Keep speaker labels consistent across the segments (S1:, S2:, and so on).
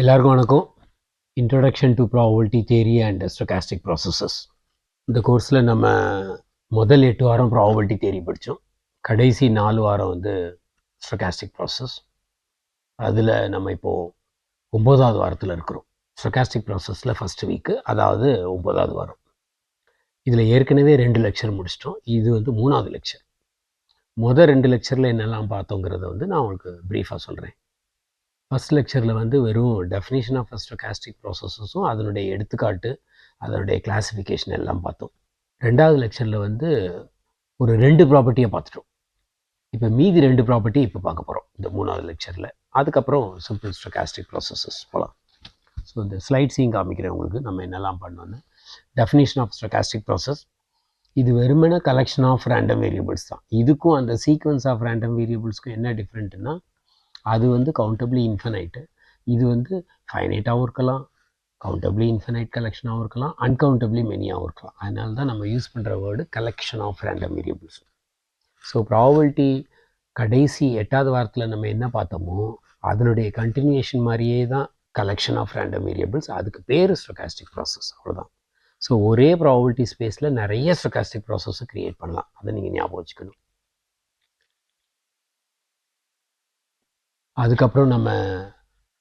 S1: எல்லாருக்கும் வணக்கம். Introduction to probability theory and stochastic processes. இந்த கோர்ஸில் நம்ம முதல் 8 வாரம் ப்ராபபிலிட்டி தியரி படித்தோம். கடைசி 4 வாரம் ஸ்டோகாஸ்டிக் ப்ராசஸ். அதில் நம்ம இப்போது 9வது வாரத்தில் இருக்கிறோம். ஸ்டோகாஸ்டிக் ப்ராசஸில் ஃபஸ்ட் வீக்கு, அதாவது 9வது வாரம். இதில் ஏற்கனவே 2 லெக்சர் முடிச்சிட்டோம். இது 3வது லெக்சர். முதல் 2 லெக்சரில் என்னெல்லாம் பார்த்தோங்கிறத நான் உங்களுக்கு ப்ரீஃபாக சொல்கிறேன். ஃபஸ்ட் லெக்சரில் வெறும் டெஃபினிஷன் ஆஃப் ஸ்டோகாஸ்டிக் ப்ராசஸஸும் அதனுடைய எடுத்துக்காட்டு, அதனுடைய கிளாஸிஃபிகேஷன் எல்லாம் பார்த்தோம். 2வது லெக்சரில் ஒரு 2 ப்ராப்பர்ட்டியை பார்த்துட்டோம். இப்போ மீதி 2 ப்ராப்பர்ட்டி இப்போ பார்க்க போகிறோம் இந்த 3வது லெக்சரில். அதுக்கப்புறம் சிம்பிள் ஸ்டோகாஸ்டிக் ப்ராசஸஸ் போகலாம். ஸோ இந்த ஸ்லைட்ஸையும் காமிக்கிறேன் உங்களுக்கு நம்ம என்னெல்லாம் பண்ணோன்னு. டெஃபினிஷன் ஆஃப் ஸ்டோகாஸ்டிக் ப்ராசஸ், இது வெறுமன கலெக்ஷன் ஆஃப் ரேண்டம் வேரியபிள்ஸ் தான். இதுக்கும் அந்த சீக்வன்ஸ் ஆஃப் ரேண்டம் வேரியபிள்ஸ்க்கும் என்ன டிஃப்ரெண்ட்டுன்னா, அது கவுண்டபிளி இன்ஃபினைட்டு, இது ஃபைனைட்டாகவும் இருக்கலாம், கவுண்டபிளி இன்ஃபினைட் கலெக்ஷனாகவும் இருக்கலாம், அன்கவுண்டபிளி மெனியாகவும் இருக்கலாம். அதனால தான் நம்ம யூஸ் பண்ணுற word collection of random variables. So probability கடைசி 8வது வாரத்தில் நம்ம என்ன பார்த்தோமோ அதனுடைய கண்டினியூஷன் மாதிரியே தான் கலெக்ஷன் ஆஃப் ரேண்டம் வேரியபிள்ஸ். அதுக்கு பேர் ஸ்டோகாஸ்டிக் ப்ராசஸ், அவ்வளோதான். ஸோ ஒரே ப்ராபபிலிட்டி ஸ்பேஸில் நிறைய ஸ்டோகாஸ்டிக் ப்ராசஸை க்ரியேட் பண்ணலாம். அதை நீங்கள் ஞாபகம் வச்சுக்கணும். அதுக்கப்புறம் நம்ம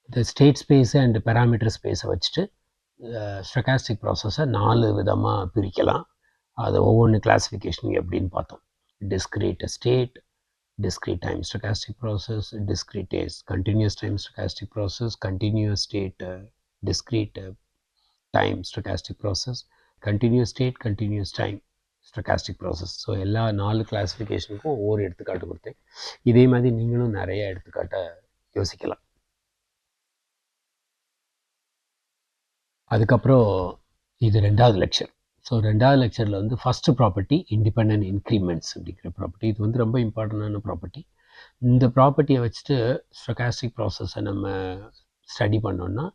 S1: இந்த ஸ்டேட் ஸ்பேஸு அண்ட் பேராமீட்டர் ஸ்பேஸை வச்சுட்டு ஸ்டோகாஸ்டிக் ப்ராசஸை 4 விதமாக பிரிக்கலாம். அதை ஒவ்வொன்று கிளாஸிஃபிகேஷன் எப்படின்னு பார்த்தோம். Discrete state, discrete time stochastic process, discrete continuous time stochastic process, continuous state discrete time stochastic process, continuous state continuous time stochastic process. So எல்லா 4 கிளாஸிஃபிகேஷனுக்கும் ஒவ்வொரு எடுத்துக்காட்டு கொடுத்தேன். இதே மாதிரி நீங்களும் நிறைய எடுத்துக்காட்டை யோசிக்கலாம். அதுக்கப்புறம் இது 2வது லெக்சர். ஸோ 2வது லெக்சரில் ஃபஸ்ட்டு ப்ராப்பர்ட்டி இண்டிபெண்டன்ட் இன்க்ரிமெண்ட்ஸ் அப்படிங்கிற ப்ராப்பர்ட்டி. இது ரொம்ப இம்பார்ட்டண்டான ப்ராப்பர்ட்டி. இந்த ப்ராப்பர்ட்டியை வச்சுட்டு ஸ்டோகாஸ்டிக் ப்ராசஸை நம்ம ஸ்டடி பண்ணோன்னா,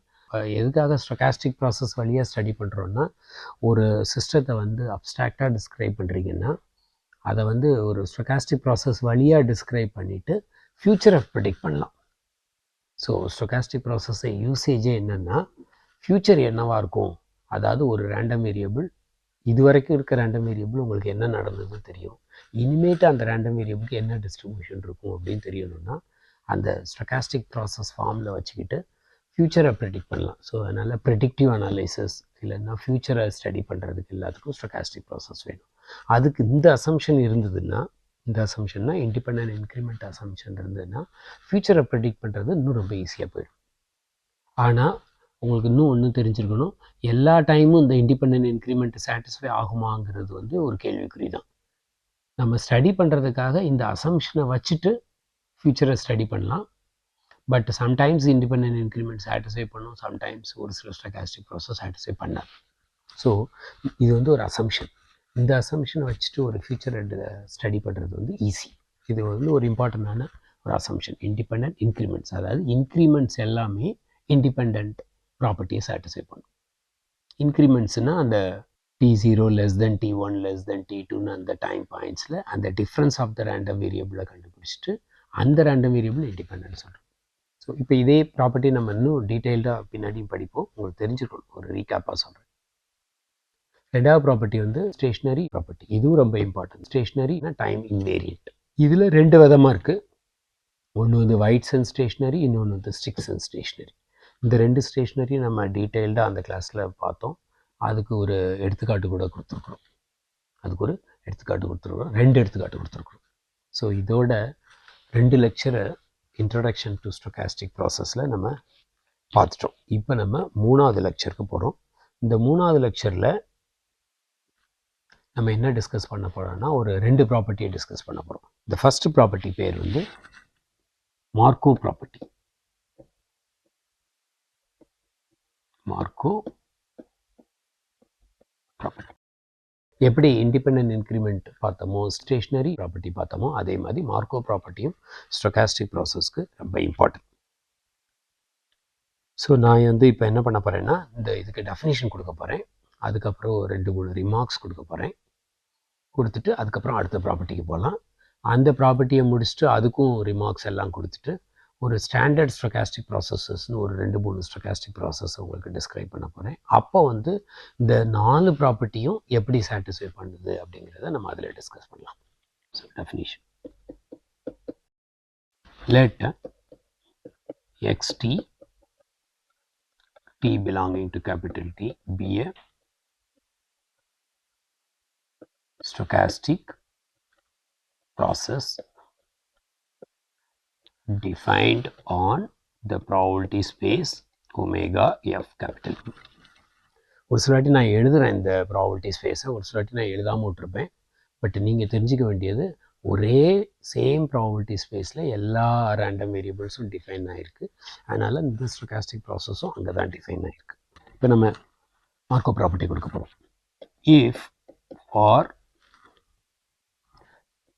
S1: எதுக்காக ஸ்டோகாஸ்டிக் ப்ராசஸ் வழியாக ஸ்டடி பண்ணுறோன்னா, ஒரு சிஸ்டத்தை அப்ஸ்ட்ராக்டாக டிஸ்கிரைப் பண்ணுறீங்கன்னா அதை ஒரு ஸ்டோகாஸ்டிக் ப்ராசஸ் வழியாக டிஸ்கிரைப் பண்ணிவிட்டு ஃப்யூச்சரை ப்ரெடிக்ட் பண்ணலாம். ஸோ ஸ்டோகாஸ்டிக் ப்ராசஸை யூசேஜே என்னென்னா, ஃப்யூச்சர் என்னவாக இருக்கும், அதாவது ஒரு ரேண்டம் வேரியபிள், இது வரைக்கும் இருக்க ரேண்டம் வேரியபிள் உங்களுக்கு என்ன நடந்ததுன்னு தெரியும், இனிமேட்டு அந்த ரேண்டம் வேரியபிளுக்கு என்ன டிஸ்ட்ரிபியூஷன் இருக்கும் அப்படின்னு தெரியணும்னா அந்த ஸ்டோகாஸ்டிக் ப்ராசஸ் ஃபார்மில் வச்சுக்கிட்டு ஃப்யூச்சரை ப்ரெடிக்ட் பண்ணலாம். ஸோ அதனால் ப்ரெடிக்டிவ் அனாலிசிஸ் இல்லைன்னா ஃப்யூச்சரை ஸ்டடி பண்ணுறதுக்கு எல்லாத்துக்கும் ஸ்டோகாஸ்டிக் ப்ராசஸ் வேணும். அதுக்கு இந்த அசம்ஷன் இருந்ததுன்னா, இந்த அசம்ஷன்னா இண்டிபெண்டன்ட் இன்க்ரிமெண்ட் அசம்ஷன் இருந்ததுன்னா ஃப்யூச்சரை ப்ரெடிக்ட் பண்ணுறது இன்னும் ரொம்ப ஈஸியாக போயிடும். ஆனால் உங்களுக்கு இன்னும் ஒன்று தெரிஞ்சிருக்கணும், எல்லா டைமும் இந்த இண்டிபெண்டன்ட் இன்க்ரிமெண்ட் சாட்டிஸ்ஃபை ஆகுமாங்கிறது ஒரு கேள்விக்குறி தான். நம்ம ஸ்டடி பண்ணுறதுக்காக இந்த அசம்ஷனை வச்சுட்டு ஃப்யூச்சரை ஸ்டடி பண்ணலாம். But sometimes independent increment satisfy பண்ணும், சம்டைம்ஸ் ஒரு சில ஸ்டோகாஸ்டிக் ப்ராசஸ் சாட்டிஸ்ஃபை பண்ணாது. ஸோ இது ஒரு அசம்ஷன். இந்த அசம்ஷனை வச்சுட்டு ஒரு ஃப்யூச்சரை ஸ்டடி பண்ணுறது ஈஸி. இது ஒரு இம்பார்ட்டண்டான ஒரு அசம்ஷன். இண்டிபெண்டன்ட் இன்க்ரிமெண்ட்ஸ், அதாவது இன்க்ரிமெண்ட்ஸ் எல்லாமே இண்டிபெண்ட் ப்ராப்பர்ட்டியை சாட்டிஸ்ஃபை பண்ணும். இன்க்ரிமெண்ட்ஸ்னால் அந்த T0 less than T1 less than T2ன்னு அந்த டைம் பாயிண்ட்ஸில் அந்த டிஃப்ரென்ஸ் ஆஃப் த ரேண்டம் வேரியபிளை கண்டுபிடிச்சிட்டு அந்த ரேண்டம் வேரியபிள் இண்டிபெண்டன்ட் சொல்கிறோம். ஸோ இப்போ இதே ப்ராப்பர்ட்டி நம்ம இன்னும் டீட்டெயில்டாக பின்னாடியும் படிப்போம். உங்களுக்கு தெரிஞ்சுக்கணும், ஒரு ரீகேப்பாக சொல்கிறேன். 2வது ப்ராப்பர்ட்டி ஸ்டேஷ்னரி ப்ராப்பர்ட்டி. இதுவும் ரொம்ப இம்பார்ட்டன்ட். ஸ்டேஷ்னரினா time invariant. இதில் 2 விதமாக இருக்குது. ஒன்று வைட்ஸ் அண்ட் ஸ்டேஷ்னரி, இன்னொன்று ஸ்டிக்ஸ் அண்ட் ஸ்டேஷ்னரி. இந்த 2 ஸ்டேஷ்னரியும் நம்ம டீட்டெயில்டாக அந்த கிளாஸில் பார்த்தோம். அதுக்கு ஒரு எடுத்துக்காட்டு கூட கொடுத்துருக்குறோம். 2 எடுத்துக்காட்டு கொடுத்துருக்குறோம். ஸோ இதோட 2 லெக்சரை இன்ட்ரடக்ஷன் டு ஸ்டோகாஸ்டிக் ப்ராசஸில் நம்ம பார்த்துட்டோம். இப்போ நம்ம 3வது லெக்சருக்கு போகிறோம். இந்த 3வது லெக்சரில் நம்ம என்ன டிஸ்கஸ் பண்ண போகிறோம்னா, ஒரு 2 ப்ராப்பர்ட்டியை டிஸ்கஸ் பண்ண போகிறோம். இந்த ஃபஸ்ட்டு ப்ராப்பர்ட்டி பேர் மார்க்கோவ் ப்ராப்பர்ட்டி. மார்க்கோவ் ப்ராப்பர்ட்டி. எப்படி இண்டிபெண்டன்ட் இன்க்ரிமெண்ட் பார்த்தோமோ, ஸ்டேஷ்னரி ப்ராப்பர்ட்டி பார்த்தோமோ, அதே மாதிரி மார்க்கோவ் ப்ராப்பர்ட்டியும் ஸ்டோகாஸ்டிக் ப்ராசஸ்க்கு ரொம்ப இம்பார்ட்டன்ட். ஸோ நான் இப்போ என்ன பண்ண போகிறேன்னா, இதுக்கு டெஃபினிஷன் கொடுக்க போகிறேன். அதுக்கப்புறம் 2-3 ரிமார்க்ஸ் கொடுக்க போகிறேன். கொடுத்துட்டு அதுக்கப்புறம் அடுத்த ப்ராப்பர்ட்டிக்கு போகலாம். அந்த ப்ராப்பர்ட்டியை முடிச்சுட்டு அதுக்கும் ரிமார்க்ஸ் எல்லாம் கொடுத்துட்டு ஒரு ஸ்டாண்டர்ட் ஸ்டொகாஸ்டிக் ப்ராசஸஸ்னு ஒரு 2-3 ஸ்டொகாஸ்டிக் ப்ராசஸ் உங்களுக்கு டிஸ்கிரைப் பண்ண போகிறேன். அப்போ வந்து இந்த 4 ப்ராப்பர்ட்டியும் எப்படி சாட்டிஸ்ஃபை பண்ணுது அப்படிங்கிறத நம்ம அதில் டிஸ்கஸ் பண்ணலாம். So definition, let xt t belonging to capital T be a stochastic process defined on the probability space omega f capital P. ஒரு சில வாட்டி நான் எழுதுகிறேன் இந்த ப்ராபபிலிட்டி ஸ்பேஸை, ஒரு சில வாட்டி நான் எழுதாமல் விட்டுருப்பேன். பட் நீங்கள் தெரிஞ்சிக்க வேண்டியது ஒரே சேம் ப்ராபபிலிட்டி ஸ்பேஸில் எல்லா ரேண்டம் வேரியபிள்ஸும் டிஃபைன் ஆகிருக்கு. அதனால் இந்த ஸ்டொகாஸ்டிக் ப்ராசஸும் அங்கே தான் டிஃபைன் ஆகிருக்கு. இப்போ நம்ம மார்க்கோ ப்ராப்பர்ட்டி கொடுக்க போகிறோம். If for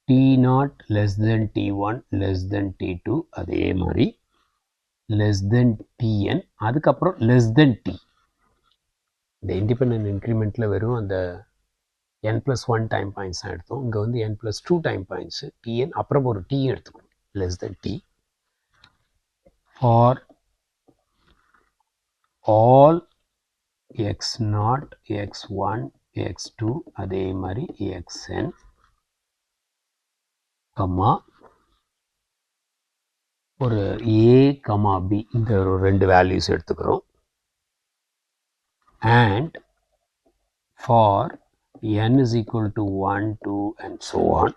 S1: t0 less than t1 less than t2, அதே மாதிரி less than tn, அதுக்கப்புறம் less than t. இந்த இண்டிபெண்டன்ட் இன்க்ரிமெண்ட்டில் வெறும் அந்த n+1 டைம் பாயிண்ட்ஸ் தான் எடுத்தோம். இங்கே வந்து n+2 டைம் பாயிண்ட்ஸு tn, அப்புறம் ஒரு t எடுத்துக்கணும், less than t. For all x0 x1 x2 அதே மாதிரி xn கம்மா ஒரு a கம்மா b, இந்த ஒரு 2 வேல்யூஸ் எடுத்துக்கிறோம். And for n is equal to 1 2 and so on.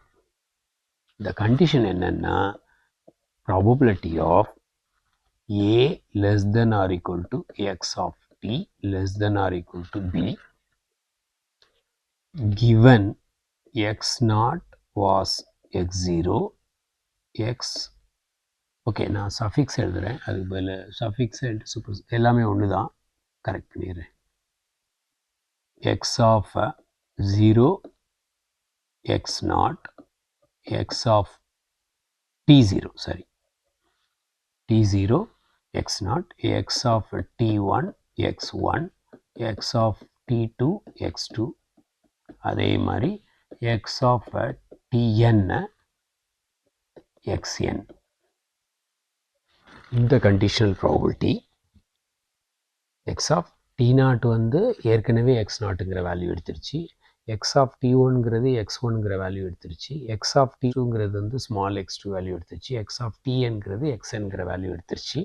S1: இந்த கண்டிஷன் என்னன்னா probability of a less than or equal to x of t less than or equal to b given x0 was x0 x, okay நான் suffix எழுதுகிறேன், அதுக்கு பதில் suffix and super எல்லாமே ஒன்று தான், correct பண்ணிடுறேன். x of 0 x0 x of t0, sorry t0 x0 x of t1 x1 x of t2 x2 அதே மாதிரி x of tn xn. இந்த conditional probability x of t0 வந்து ஏற்கனவே x0ங்கிற வேல்யூ எடுத்துருச்சு, x of t1ங்கிறது x1ங்கிற வேல்யூ எடுத்துருச்சு, x of t2ங்கிறது வந்து ஸ்மால் x2 வேல்யூ எடுத்துருச்சு, x of tnங்கிறது xnங்கிற வேல்யூ எடுத்துருச்சு.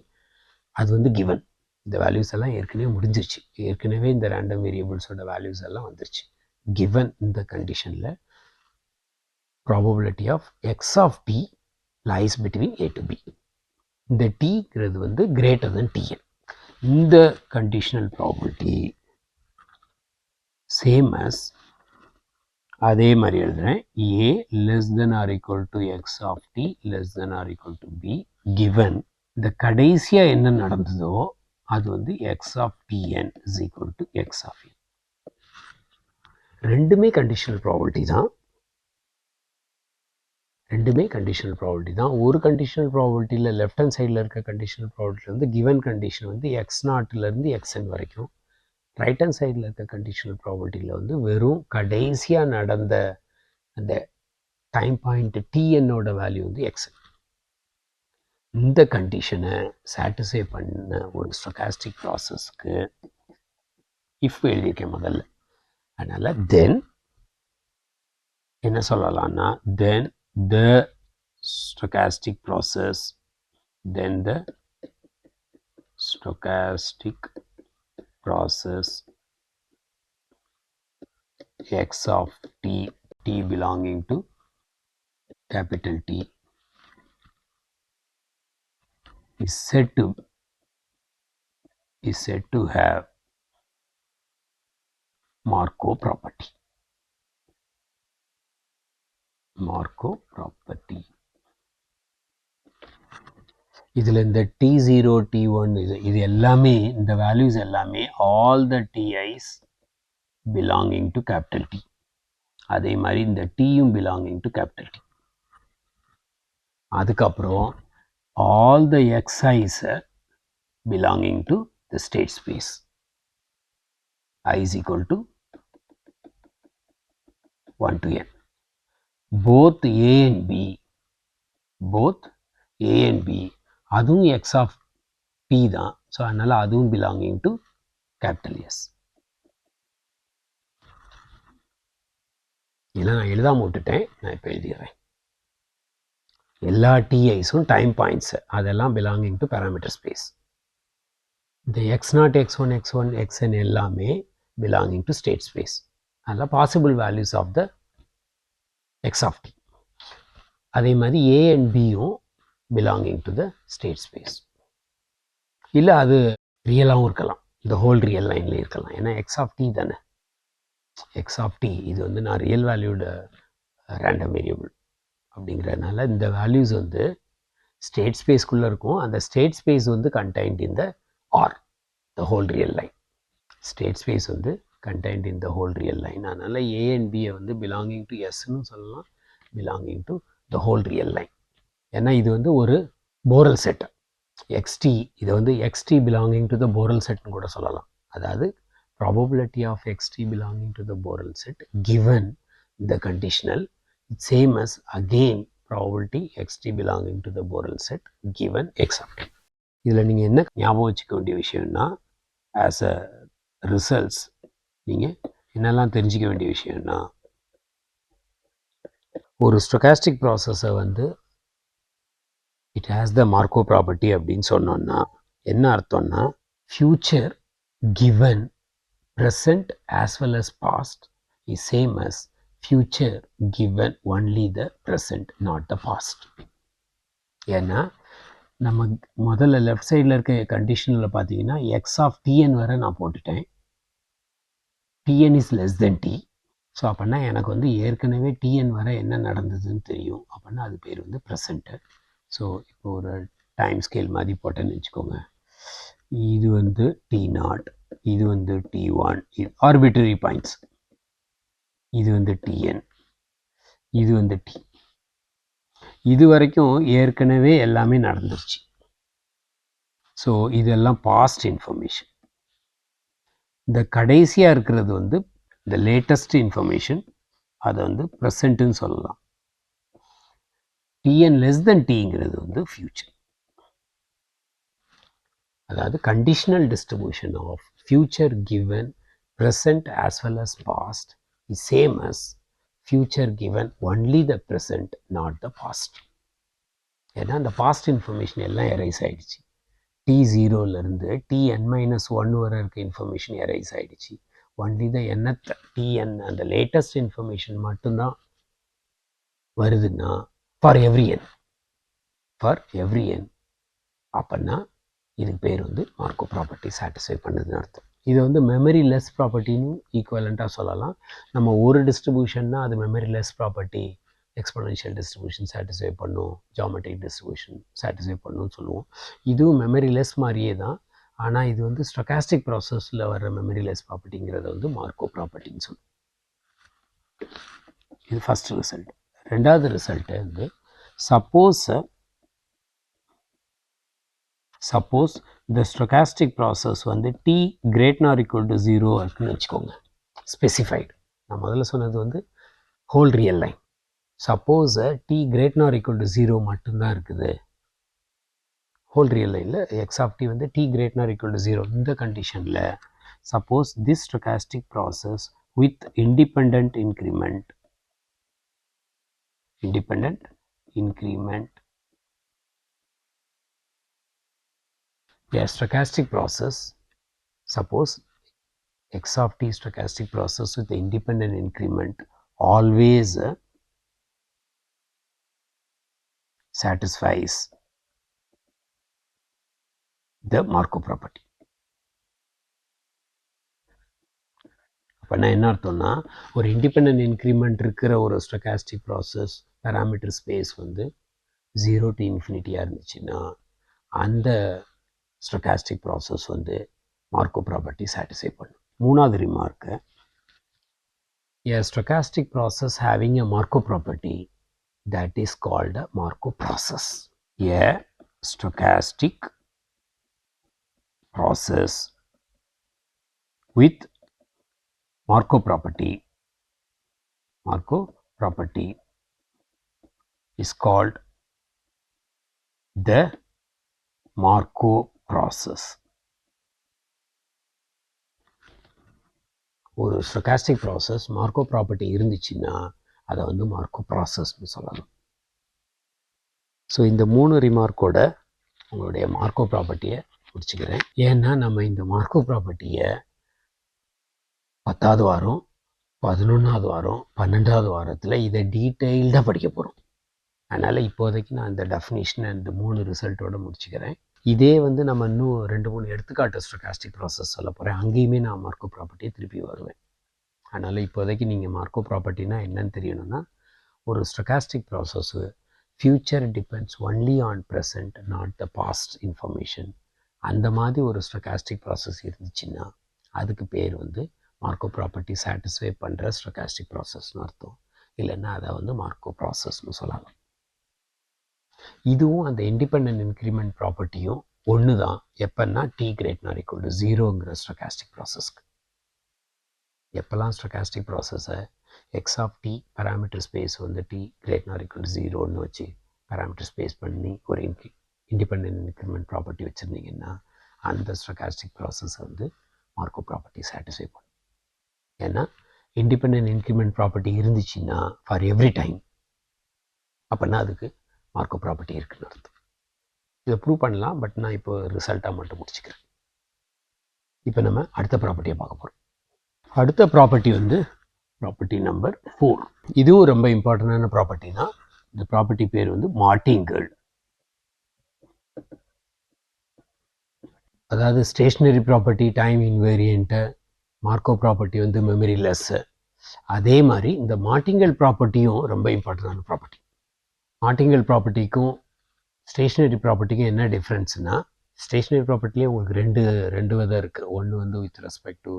S1: அது வந்து கிவன். இந்த வேல்யூஸ் எல்லாம் ஏற்கனவே முடிஞ்சிருச்சு, ஏற்கனவே இந்த ரேண்டம் வேரியபிள்ஸோட வேல்யூஸ் எல்லாம் வந்துருச்சு. கிவன் இந்த கண்டிஷனில் probability of x of t lies between a to b. இந்த tங்கிறது வந்து greater than tn. இந்த conditional probability same as அதே மாதிரி எழுதுறேன், a less than or equal to x of t less than or equal to b given இந்த கடைசியா என்ன நடந்ததோ அது வந்து x of tn is equal to x of n. ரெண்டுமே கண்டிஷனல் ப்ராபபிலிட்டி தான், ரெண்டுமே கண்டிஷனல் ப்ராபபிலிட்டி தான். ஒரு கண்டிஷனல் ப்ராபபிலிட்டியில் லெஃப்ட் ஹேண்ட் சைடில் இருக்க கண்டிஷனல் ப்ராபபிலிட்டி வந்து கிவன் கண்டிஷன் வந்து x0லேருந்து xn வரைக்கும், ரைட் ஹேண்ட் சைடில் இருக்க கண்டிஷனல் ப்ராபபிலிட்டியில் வந்து வெறும் கடைசியாக நடந்த அந்த டைம் பாயிண்ட் tnோட வேல்யூ வந்து xn. இந்த கண்டிஷனை சாட்டிஸ்ஃபை பண்ண ஒரு ஸ்டொகாஸ்டிக் ப்ராசஸ்க்கு இஃப் எழுதியிருக்கேன் முதல்ல. அதனால் தென் என்ன சொல்லலாம்னா தென் the stochastic process, then the stochastic process x of t, t belonging to capital T is said to have Markov property. Markov property. இதில் இந்த t0 t1 இது எல்லாமே இந்த வேல்யூஸ் எல்லாமே all the ti's belonging to capital T. அதே மாதிரி இந்த tயும் belonging to capital T. அதுக்கப்புறம் all the xi's belonging to the state space. I is equal to 1 to n. Both A and B அதுவும் X of B தான். So அதனால் அதுவும் belonging to capital S. இல்லை நான் எழுதாமல் விட்டுட்டேன், நான் இப்போ எழுதிடுறேன். எல்லா டிஐஸும் டைம் பாயிண்ட்ஸு, அதெல்லாம் பிலாங்கிங் டு பேராமீட்டர் ஸ்பேஸ். இந்த x0, x1, x1, xn எல்லாமே பிலாங்கிங் டு ஸ்டேட் ஸ்பேஸ். அதெல்லாம் possible values of the x of t. அதே மாதிரி ஏ அண்ட் பியும் belonging to the state space. இல்லை அது ரியலாகவும் இருக்கலாம், இந்த ஹோல் ரியல் லைன்லேயே இருக்கலாம். ஏன்னா எக்ஸ் ஆஃப் டி தானே, எக்ஸ் ஆஃப் டி இது வந்து நான் ரியல் வேல்யூட ரேண்டம் வேரியபிள் அப்படிங்கிறதுனால இந்த வேல்யூஸ் வந்து ஸ்டேட் ஸ்பேஸ்க்குள்ளே இருக்கும். அந்த ஸ்டேட் ஸ்பேஸ் வந்து contained in the R the whole real line. State space வந்து contained in the whole real line. அதனால் ஏ அண்ட் பியை வந்து பிலாங்கிங் டு எஸ்ன்னு சொல்லலாம், belonging to the whole real line. ஏன்னா இது வந்து ஒரு போரல் செட். எக்ஸ்டி இதை வந்து XT belonging to the Borel செட்னு கூட சொல்லலாம். அதாவது probability of xt belonging to the Borel set given the conditional, same as again probability xt belonging to the Borel set given x of t. இதில் நீங்கள் என்ன ஞாபகம் வச்சுக்க வேண்டிய விஷயம்னா, ஆஸ் அ ரிசல்ட்ஸ் நீங்கள் என்னெல்லாம் தெரிஞ்சிக்க வேண்டிய விஷயம்னா, ஒரு ஸ்டொகாஸ்டிக் ப்ராசஸை வந்து it has the Marco property அப்படின்னு சொன்னோன்னா என்ன அர்த்தம்னா, feature given present as well as past is same as future given only the present, not the past. ஏன்னா நம்ம முதல்ல லெஃப்ட் சைடில் இருக்க கண்டிஷனில் பார்த்தீங்கன்னா எக்ஸ் ஆஃப் டிஎன் வரை நான் போட்டுட்டேன். T n is less than t. So அப்படின்னா எனக்கு வந்து ஏற்கனவே டிஎன் வரை என்ன நடந்ததுன்னு தெரியும். அப்படின்னா அது பேர் வந்து ப்ரெசண்ட்டு. ஸோ இப்போ ஒரு டைம் ஸ்கேல் மாதிரி போட்டேன்னு வச்சுக்கோங்க. இது வந்து டி நாட், இது வந்து T1, இது ஆர்பிட்டரி பாயிண்ட்ஸ், இது வந்து Tn, இது வந்து T. இது வரைக்கும் ஏற்கனவே எல்லாமே நடந்துருச்சு. ஸோ இதெல்லாம் பாஸ்ட் இன்ஃபர்மேஷன். இந்த கடைசியாக இருக்கிறது வந்து இந்த லேட்டஸ்ட் இன்ஃபர்மேஷன், அதை வந்து ப்ரெசண்ட்டுன்னு சொல்லலாம். Tn லெஸ் தென் Tங்கிறது வந்து ஃபியூச்சர். அதாவது conditional distribution of future given present as well as past is same as future given only the present, not the past. ஏன்னா அந்த பாஸ்ட் இன்ஃபர்மேஷன் எல்லாம் எரைஸ் ஆகிடுச்சு. T0லேருந்து Tn-1 வரை இருக்க இன்ஃபர்மேஷன் எரைஸ் ஆகிடுச்சு. Only the nth Tn அந்த latest information மட்டும்தான் வருதுன்னா ஃபார் எவ்ரி n அப்படின்னா இதுக்கு பேர் வந்து மார்க்கோ ப்ராப்பர்ட்டி சாட்டிஸ்ஃபை பண்ணுதுன்னு அர்த்தம். இது வந்து மெமரி லெஸ் ப்ராப்பர்ட்டின்னு ஈக்குவலண்ட்டாக சொல்லலாம். நம்ம ஒரு டிஸ்ட்ரிபியூஷன்னா அது memory less property, exponential distribution satisfy பண்ணும், ஜியாமெட்ரிக் டிஸ்ட்ரிபியூஷன் சாட்டிஸ்ஃபை பண்ணுன்னு சொல்லுவோம். இதுவும் மெமரி லெஸ் மாதிரியே தான். ஆனால் இது வந்து ஸ்டொகாஸ்டிக் ப்ராசஸில் வர்ற மெமரி லெஸ் ப்ராப்பர்ட்டிங்கிறத வந்து மார்க்கோ ப்ராப்பர்ட்டின்னு சொல்லுவோம். இது ஃபஸ்ட் ரிசல்ட். ரெண்டாவது ரிசல்ட்டு வந்து சப்போஸ் இந்த ஸ்டொகாஸ்டிக் ப்ராசஸ் வந்து t greater or equal to 0 இருக்குன்னு வச்சுக்கோங்க. ஸ்பெசிஃபைடு. நான் முதல்ல சொன்னது வந்து whole real line. Suppose t greater or equal to 0 மட்டும்தான் இருக்குது ஹோல் ரியல் லைனில், எக்ஸ் ஆஃப் டி வந்து t greater or equal to 0. இந்த கண்டிஷனில் suppose this stochastic process with independent increment a stochastic process, suppose x of t stochastic process with the independent increment always satisfies the Markov property. அப்போ நான் என்ன அர்த்தம்னா, ஒரு independent increment இருக்கிற ஒரு stochastic process parameter space வந்து 0 to infinity இருந்துச்சுன்னா அந்த ஸ்டொகாஸ்டிக் ப்ராசஸ் வந்து மார்க்கோ ப்ராப்பர்ட்டி சாட்டிஸ்ஃபை பண்ணும். மூணாவது ரிமார்க்கு, a stochastic process having a Markov property that is called a Markov process. A stochastic process with Markov property is called the Marco process. ஒரு stochastic process Marco property இருந்துச்சுன்னா அதை வந்து Marco ப்ராசஸ்னு சொல்லலாம். So இந்த 3 ரிமார்க்கோட உங்களுடைய Marco ப்ராப்பர்ட்டியை முடிச்சுக்கிறேன். ஏன்னா நம்ம இந்த மார்க்கோ ப்ராப்பர்ட்டியை 10வது வாரம், 11வது வாரம், 12வது வாரத்தில் இதை டீட்டெயில்டாக படிக்க போகிறோம். அதனால் இப்போதைக்கு நான் இந்த டெஃபினிஷன் அந்த 3 ரிசல்ட்டோடு முடிச்சுக்கிறேன். இதே வந்து நம்ம இன்னும் 2-3 எடுத்துக்காட்டு ஸ்டோகாஸ்டிக் ப்ராசஸ் சொல்ல போகிறேன். அங்கேயுமே நான் மார்க்கோ ப்ராப்பர்ட்டியை திருப்பி வருவேன். அதனால் இப்போதைக்கு நீங்கள் மார்க்கோ ப்ராப்பர்ட்டினா என்னன்னு தெரியணும்னா, ஒரு stochastic process future depends only on present, not the past information. அந்த மாதிரி ஒரு ஸ்டோகாஸ்டிக் ப்ராசஸ் இருந்துச்சுன்னா அதுக்கு பேர் வந்து மார்க்கோ ப்ராப்பர்ட்டி சாட்டிஸ்ஃபை பண்ணுற ஸ்டோகாஸ்டிக் ப்ராசஸ்னு அர்த்தம். இல்லைன்னா அதை வந்து மார்க்கோ ப்ராசஸ்னு சொல்லலாம். இதுவும் அந்த இண்டிபெண்டன்ட் இன்க்ரிமெண்ட் ப்ராப்பர்ட்டியும் ஒன்று தான். எப்போன்னா t ≥ 0ங்கிற ஸ்டோகாஸ்டிக் ப்ராசஸ்க்கு. எப்போல்லாம் ஸ்டோகாஸ்டிக் ப்ராசஸை x of t parameter space வந்து t ≥ 0ன்னு வச்சு பேராமீட்டர் ஸ்பேஸ் பண்ணி ஒரு இண்டிபெண்டன்ட் இன்க்ரிமெண்ட் ப்ராப்பர்ட்டி வச்சுருந்தீங்கன்னா அந்த ஸ்டோகாஸ்டிக் ப்ராசஸை வந்து மார்க்கோ ப்ராப்பர்ட்டி சாட்டிஸ்ஃபை பண்ணும். ஏன்னா இண்டிபெண்டன்ட் இன்க்ரிமெண்ட் ப்ராப்பர்ட்டி இருந்துச்சுன்னா ஃபார் எவ்ரி டைம், அப்படின்னா அதுக்கு மார்க்கோ ப்ராப்பர்ட்டி இருக்குன்னு அர்த்தம். இதை ப்ரூவ் பண்ணலாம், பட் நான் இப்போ ரிசல்ட்டாக மட்டும் முடிச்சுக்கிறேன். இப்போ நம்ம அடுத்த ப்ராப்பர்ட்டியை பார்க்க போகிறோம். அடுத்த ப்ராப்பர்ட்டி வந்து ப்ராப்பர்ட்டி நம்பர் 4. இதுவும் ரொம்ப இம்பார்ட்டண்டான ப்ராப்பர்ட்டி தான். இந்த ப்ராப்பர்ட்டி பேர் வந்து மார்டிங்கல். அதாவது stationary property time invariant, Markov property வந்து மெமரி லெஸ்ஸு. அதே மாதிரி இந்த மார்டிங்கல் ப்ராப்பர்ட்டியும் ரொம்ப இம்பார்ட்டண்டான ப்ராப்பர்ட்டி. மார்டிங்கல் ப்ராப்பர்ட்டிக்கும் ஸ்டேஷ்னரி ப்ராப்பர்ட்டிக்கும் என்ன டிஃப்ரென்ஸ்னால், ஸ்டேஷ்னரி ப்ராப்பர்ட்டிலே உங்களுக்கு ரெண்டு விதம் இருக்குது. ஒன்று வந்து வித் ரெஸ்பெக்ட் டு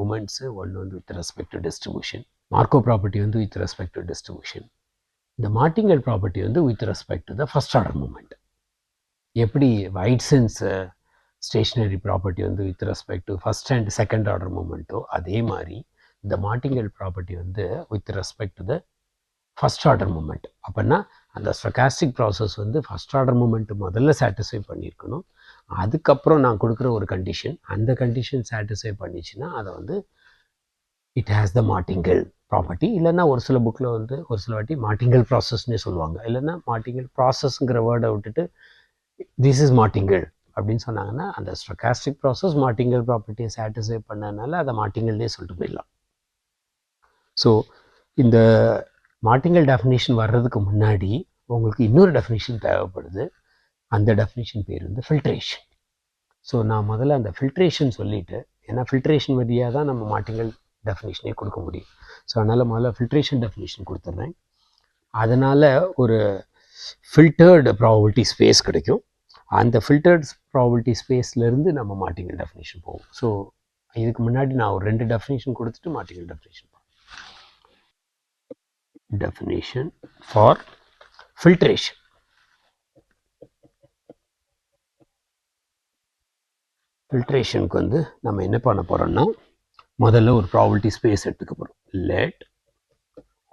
S1: மூமெண்ட்ஸு, ஒன்று வந்து with respect to distribution. Markov property வந்து வித் ரெஸ்பெக்ட் டு டிஸ்ட்ரிபியூஷன். இந்த மார்டிங்கல் ப்ராப்பர்ட்டி வந்து with respect to the first order moment. எப்படி வைட்சன்ஸ் ஸ்டேஷ்னரி ப்ராப்பர்ட்டி வந்து with respect to first and second order மூமெண்ட்டோ, அதே மாதிரி இந்த மார்டிங்கல் ப்ராப்பர்ட்டி வந்து with respect to the first order moment. அப்படின்னா அந்த ஸ்டோகாஸ்டிக் ப்ராசஸ் வந்து ஃபர்ஸ்ட் ஆர்டர் மூமெண்ட் முதல்ல சாட்டிஸ்ஃபை பண்ணியிருக்கணும். அதுக்கப்புறம் நான் கொடுக்குற ஒரு கண்டிஷன், அந்த கண்டிஷன் சாட்டிஸ்ஃபை பண்ணிச்சுன்னா அதை வந்து it has the martingale property. இல்லைன்னா ஒரு சில புக்கில் வந்து ஒரு சில வாட்டி மார்டிங்கல் ப்ராசஸ்னே சொல்லுவாங்க. இல்லைன்னா மார்டிங்கல் ப்ராசஸ்ங்கிற வேர்டை விட்டுட்டு திஸ் இஸ் மார்டிங்கல் அப்படின்னு சொன்னாங்கன்னா அந்த ஸ்டோகாஸ்டிக் ப்ராசஸ் மார்டிங்கல் ப்ராப்பர்ட்டியை சாட்டிஸ்ஃபை பண்ணனால அதை மார்டிங்கல்னே சொல்லிட்டு போயிடலாம். ஸோ இந்த மார்டிங்கல் டெஃபினிஷன் வர்றதுக்கு முன்னாடி உங்களுக்கு இன்னொரு டெஃபினிஷன் தேவைப்படுது. அந்த டெஃபினிஷன் பேர் வந்து ஃபில்ட்ரேஷன். ஸோ நான் முதல்ல அந்த ஃபில்ட்ரேஷன் சொல்லிவிட்டு, ஏன்னா ஃபில்ட்ரேஷன் வழியாக தான் நம்ம மார்டிங்கல் டெஃபினிஷனே கொடுக்க முடியும். ஸோ அதனால் முதல்ல ஃபில்ட்ரேஷன் டெஃபினிஷன் கொடுத்துட்றேன். அதனால் ஒரு ஃபில்டர்டு ப்ராபபிலிட்டி ஸ்பேஸ் கிடைக்கும். அந்த ஃபில்டர்ட் ப்ராபபிலிட்டி ஸ்பேஸ்லேருந்து நம்ம மார்டிங்கல் டெஃபினிஷன் போகும். ஸோ இதுக்கு முன்னாடி நான் ஒரு 2 டெஃபினிஷன் கொடுத்துட்டு மார்டிங்கல் டெஃபினிஷன் போகும். Definition for filtration. ஃபில்ட்ரேஷனுக்கு வந்து நம்ம என்ன பண்ண போகிறோம்னா, முதல்ல ஒரு ப்ராபபிலிட்டி ஸ்பேஸ் எடுத்துக்க போகிறோம். Let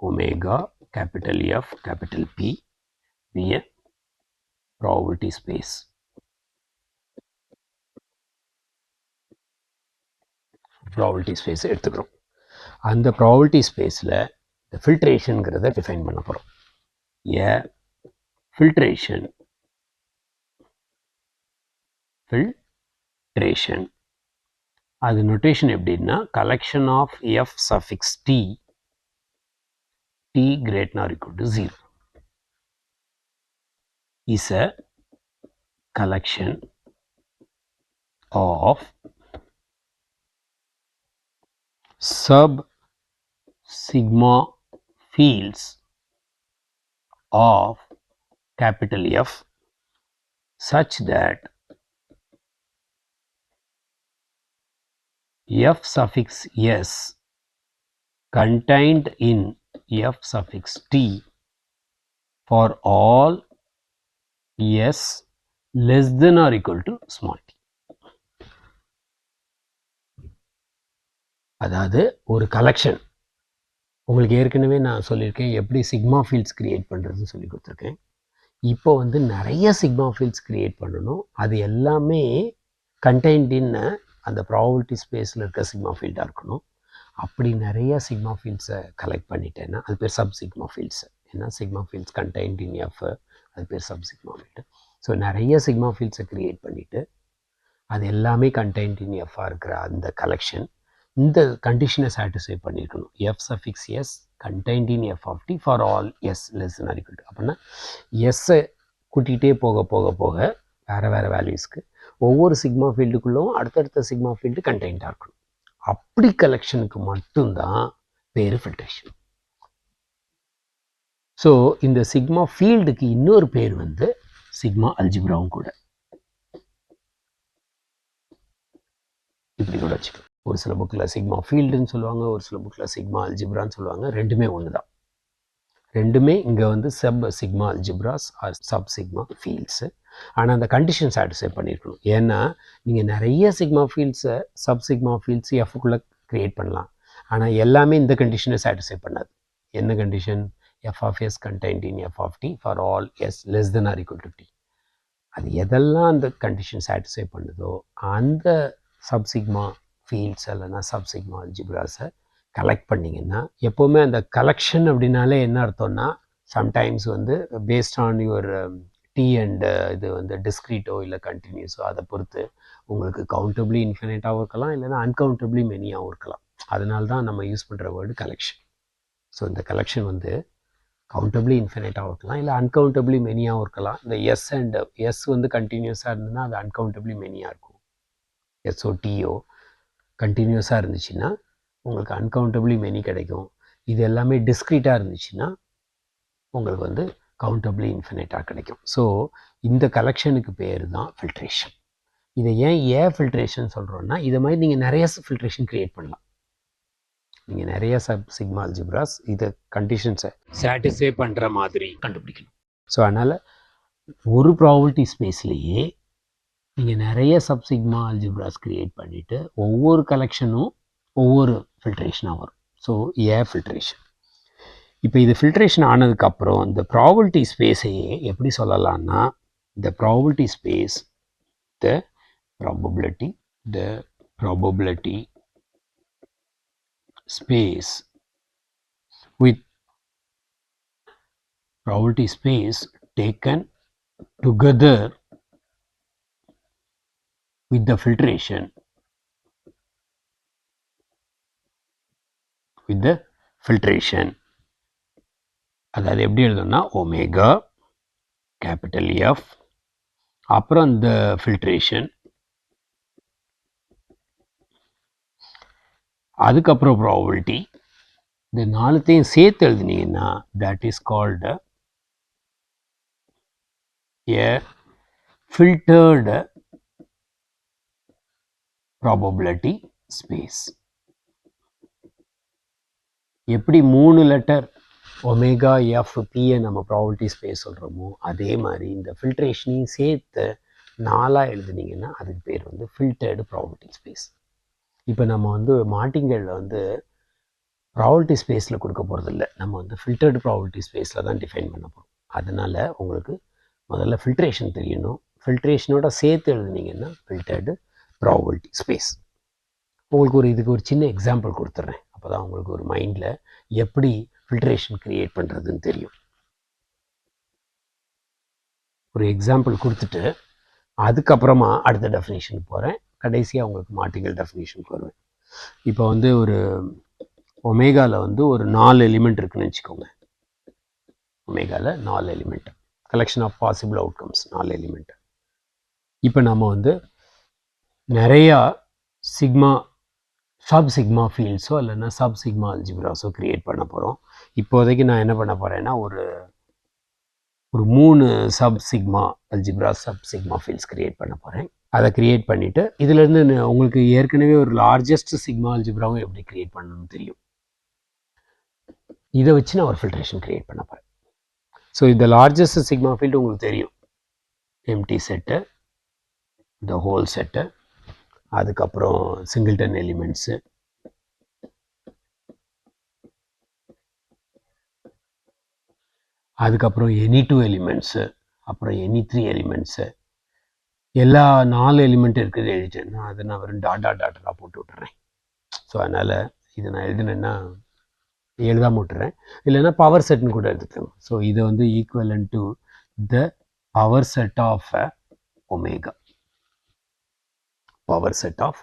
S1: omega capital F capital P P a probability space. Probability space எடுத்துக்கிறோம். அந்த ப்ராபபிலிட்டி ஸ்பேஸில் இந்த ஃபில்ட்ரேஷனுங்கிறத டிஃபைன் பண்ண போகிறோம். ஏ ஃபில்ட்ரேஷன் அது நோட்டேஷன் எப்படின்னா, collection of F suffix t ≥ 0 is a collection of sub sigma fields of capital F such that F suffix S contained in F suffix T for all S less than or equal to small t. அதாவது ஒரு collection, உங்களுக்கு ஏற்கனவே நான் சொல்லியிருக்கேன் எப்படி sigma fields create பண்ணுறதுன்னு சொல்லி கொடுத்துருக்கேன். இப்போ வந்து நிறைய சிக்மா ஃபீல்ட்ஸ் க்ரியேட் பண்ணணும். அது எல்லாமே கண்டெய்ன்ட் இன் அந்த ப்ராபபிலிட்டி ஸ்பேஸில் இருக்க சிக்மா ஃபீல்டாக இருக்கணும். அப்படி நிறைய சிக்மா ஃபீல்ட்ஸை கலெக்ட் பண்ணிட்டேன்னா அது பேர் சப் சிக்மா ஃபீல்ட்ஸ். ஏன்னா sigma fields contained in F, அது பேர் சப் சிக்மா ஃபீல்டு. ஸோ நிறைய சிக்மா ஃபீல்ட்ஸை க்ரியேட் பண்ணிவிட்டு அது எல்லாமே கண்டெய்ன்ட் இன் எஃப்பாக இருக்கிற அந்த கலெக்ஷன் இந்த கண்டிஷனை சாட்டிஸ்ஃபை பண்ணியிருக்கணும். F suffix s contained in F of D for all S less than or equal to. அப்படின்னா எஸ்ஸை கூட்டிகிட்டே போக போக போக வேறு வேறு வேல்யூஸ்க்கு ஒவ்வொரு சிக்மா ஃபீல்டுக்குள்ளும் அடுத்தடுத்த சிக்மா ஃபீல்டு கண்டெய்ன்டாக இருக்கணும். அப்படி கலெக்ஷனுக்கு மட்டும்தான் பேர் ஃபில்ட்ரேஷன். ஸோ இந்த சிக்மா ஃபீல்டுக்கு இன்னொரு பேர் வந்து சிக்மா அல்ஜிப்ராவும் கூட. இப்படி கூட வச்சுக்கலாம். ஒரு சில புக்கில் சிக்மா ஃபீல்டுன்னு சொல்லுவாங்க, ஒரு சில புக்கில் சிக்மா அல்ஜிப்ரான்னு சொல்லுவாங்க. ரெண்டுமே ஒன்று தான். ரெண்டுமே இங்கே வந்து sub sigma algebras or sub sigma fields. ஆனால் அந்த கண்டிஷன் சாட்டிஸ்ஃபை பண்ணியிருக்கணும். ஏன்னா நீங்கள் நிறைய சிக்மா ஃபீல்ட்ஸை சப் சிக்மா ஃபீல்ட்ஸ் எஃப்க்குள்ளே க்ரியேட் பண்ணலாம். ஆனால் எல்லாமே இந்த கண்டிஷனை சாட்டிஸ்ஃபை பண்ணாது. என்ன condition? F of S contained in F of D for all S less than or equal to T. அது எதெல்லாம் அந்த கண்டிஷன் சாட்டிஸ்ஃபை பண்ணுதோ அந்த சப் சிக்மா ஃபீல்ட்ஸ் இல்லைன்னா சப் சிக்மா அல்ஜிப்ராஸை கலெக்ட் பண்ணிங்கன்னா, எப்போவுமே அந்த கலெக்ஷன் அப்படின்னாலே என்ன அர்த்தம்னா சம்டைம்ஸ் வந்து based on your t and இது வந்து டிஸ்க்ரீட்டோ இல்லை கண்டினியூஸோ அதை பொறுத்து உங்களுக்கு கவுண்டபிளி இன்ஃபினைட்டாகவும் இருக்கலாம், இல்லைன்னா அன்கவுண்டபிளி மெனியாகவும் இருக்கலாம். அதனால தான் நம்ம யூஸ் பண்ணுற வேர்டு கலெக்ஷன். ஸோ இந்த கலெக்ஷன் வந்து கவுண்டபிளி இன்ஃபினைட்டாகவும் இருக்கலாம், இல்லை அன்கவுண்டபிளி மெனியாகவும் இருக்கலாம். இந்த எஸ் அண்ட் எஸ் வந்து கண்டினியூஸாக இருந்ததுன்னா அது அன்கவுண்டபிளி மெனியாக இருக்கும். எஸ்ஓ டிஓ கண்டினியூஸாக இருந்துச்சுன்னா உங்களுக்கு அன்கவுண்டபிளி மெனி கிடைக்கும். இது எல்லாமே டிஸ்க்ரீட்டாக இருந்துச்சுன்னா உங்களுக்கு வந்து கவுண்டபிளி இன்ஃபினைட்டாக கிடைக்கும். ஸோ இந்த கலெக்ஷனுக்கு பேர் தான் ஃபில்ட்ரேஷன். இதை ஏன் ஃபில்ட்ரேஷன் சொல்கிறோன்னா, இதை மாதிரி நீங்கள் நிறைய ஃபில்ட்ரேஷன் க்ரியேட் பண்ணலாம். நீங்கள் நிறைய சப் சிக்மா அல்ஜிப்ராஸ் இதை கண்டிஷன்ஸை சாட்டிஸ்ஃபை பண்ணுற மாதிரி கண்டுபிடிக்கணும். ஸோ அதனால் ஒரு ப்ராபபிலிட்டி ஸ்பேஸ்லேயே நீங்கள் நிறைய சப் சிக்மா அல்ஜிப்ராஸ் க்ரியேட் பண்ணிவிட்டு ஒவ்வொரு கலெக்ஷனும் ஒவ்வொரு ஃபில்ட்ரேஷனாக வரும். So filtration. இப்போ இது ஃபில்ட்ரேஷன் ஆனதுக்கப்புறம் இந்த ப்ராபபிலிட்டி ஸ்பேஸையே எப்படி சொல்லலாம்னா, இந்த probability space the probability space with probability space taken together with the filtration அதாவது எப்படி எழுதணும்னா ஒமேகா கேபிட்டல் எஃப் அப்புறம் இந்த ஃபில்ட்ரேஷன் அதுக்கப்புறம் ப்ராபபிலிட்டி, இந்த நாலுத்தையும் சேர்த்து எழுதினீங்கன்னா that is called a filtered probability space. எப்படி 3 லெட்டர் ஒமேகா எஃப் பியை நம்ம ப்ராபபிலிட்டி ஸ்பேஸ் சொல்கிறோமோ அதே மாதிரி இந்த ஃபில்ட்ரேஷனையும் சேர்த்து 4 எழுதுனீங்கன்னா அதுக்கு பேர் வந்து ஃபில்டர்டு ப்ராபபிலிட்டி ஸ்பேஸ். இப்போ நம்ம வந்து மார்டிங்கலில் வந்து ப்ராபபிலிட்டி ஸ்பேஸில் கொடுக்க போகிறதில்ல, நம்ம வந்து ஃபில்டர்டு ப்ராபபிலிட்டி ஸ்பேஸில் தான் டிஃபைன் பண்ண போகிறோம். அதனால் உங்களுக்கு முதல்ல ஃபில்ட்ரேஷன் தெரியணும். ஃபில்ட்ரேஷனோட சேர்த்து எழுதுனீங்கன்னா ஃபில்டர்டு ப்ராபபிலிட்டி ஸ்பேஸ். உங்களுக்கு இதுக்கு ஒரு சின்ன எக்ஸாம்பிள் கொடுத்துட்றேன். அப்போ தான் உங்களுக்கு ஒரு மைண்டில் எப்படி ஃபில்ட்ரேஷன் க்ரியேட் பண்ணுறதுன்னு தெரியும். ஒரு எக்ஸாம்பிள் கொடுத்துட்டு அதுக்கப்புறமா அடுத்த டெஃபினேஷனுக்கு போகிறேன். கடைசியாக உங்களுக்கு மார்டிங்கல் டெஃபினேஷனுக்கு வருவேன். இப்போ வந்து ஒரு ஒமேகாவில் வந்து ஒரு 4 எலிமெண்ட் இருக்குதுன்னு வச்சுக்கோங்க. ஒமேகாவில் 4 element, collection of possible outcomes 4 element. இப்போ நம்ம வந்து நிறையா சப் சிக்மா ஃபீல்ட்ஸோ இல்லைன்னா சப் சிக்மா அல்ஜிப்ராஸோ க்ரியேட் பண்ண போகிறோம். இப்போதைக்கு நான் என்ன பண்ண போகிறேன்னா ஒரு 3 sub sigma algebras sub sigma fields create பண்ண போகிறேன். அதை க்ரியேட் பண்ணிவிட்டு இதுலேருந்து உங்களுக்கு ஏற்கனவே ஒரு லார்ஜஸ்ட் சிக்மா அல்ஜிப்ராவும் எப்படி க்ரியேட் பண்ணணும்னு தெரியும். இதை வச்சு நான் ஒரு ஃபில்ட்ரேஷன் க்ரியேட் பண்ண போகிறேன். ஸோ இந்த லார்ஜஸ்ட் சிக்மா ஃபீல்டு உங்களுக்கு தெரியும். எம்டி செட்டு, இந்த ஹோல் செட்டு, அதுக்கப்புறம் சிங்கிள்டன் எலிமெண்ட்ஸு, அதுக்கப்புறம் எனி 2 எலிமெண்ட்ஸு, அப்புறம் எனி 3 எலிமெண்ட்ஸு, எல்லா 4 எலிமெண்ட் இருக்கிறது எழுதிட்டேன்னா அதை நான் வெறும் டாட்டாக போட்டு விட்டுறேன். ஸோ அதனால் இதை நான் எழுதினேன்னா எழுதாம விட்டுறேன், இல்லைன்னா பவர் செட்னு கூட எடுத்துக்கோங்க. ஸோ இதை வந்து equivalent to the power set of omega, power set of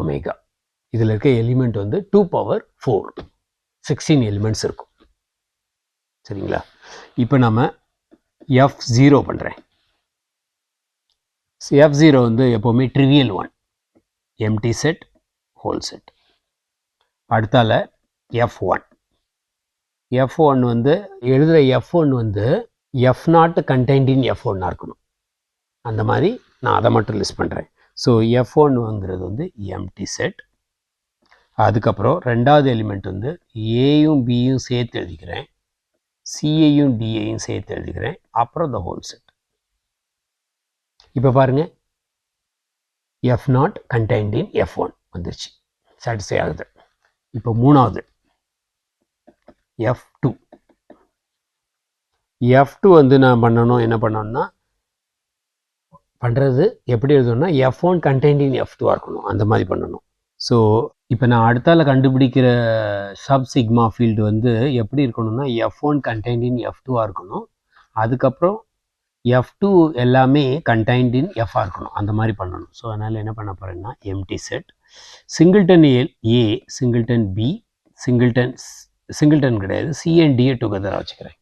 S1: omega. இதில் இருக்க எலிமெண்ட் வந்து 2 power 4, 16 எலிமெண்ட்ஸ் இருக்கும். சரிங்களா? இப்போ நம்ம F0 பண்ணுறேன். F0 வந்து எப்போவுமே trivial one, empty set, whole set. அடுத்தால F1. F1 வந்து எழுதுகிற F1 வந்து F0 கண்டெய்ன்ட் இன் F1 இருக்கணும். அந்த மாதிரி நான் அதை மட்டும் லிஸ்ட் பண்ணுறேன். ஸோ F1ங்கிறது வந்து எம்டி செட். அதுக்கப்புறம் ரெண்டாவது எலிமெண்ட் வந்து ஏயும் பியும் சேர்த்து எழுதிக்கிறேன், சியையும் டியையும் சேர்த்து எழுதிக்கிறேன், அப்புறம் த ஹோல் செட். இப்போ பாருங்கள், F0 கண்டெய்ன்ட் இன் F1 வந்துருச்சு, சாட்டிஸ்ஃபை ஆகுது. இப்போ மூணாவது F2. F2 வந்து நான் என்ன பண்ணணும்னா பண்ணுறது எப்படி எழுதணும்னா F1 கண்டெய்ன்ட் இன் F2 இருக்கணும், அந்த மாதிரி பண்ணணும். ஸோ இப்போ நான் அடுத்தால கண்டுபிடிக்கிற சப் சிக்மா ஃபீல்டு வந்து எப்படி இருக்கணும்னா F1 கண்டெய்ன்ட் இன் F2 இருக்கணும். அதுக்கப்புறம் F2 எல்லாமே கண்டெய்ன்ட் இன் F இருக்கணும், அந்த மாதிரி பண்ணணும். ஸோ அதனால் என்ன பண்ண போகிறேன்னா எம்டி செட், சிங்கிள்டன் ஏ, சிங்கிள்டன் பி, சிங்கிள்டன் கிடையாது, சி அண்ட் டியை டுகெதராக வச்சுக்கிறேன்.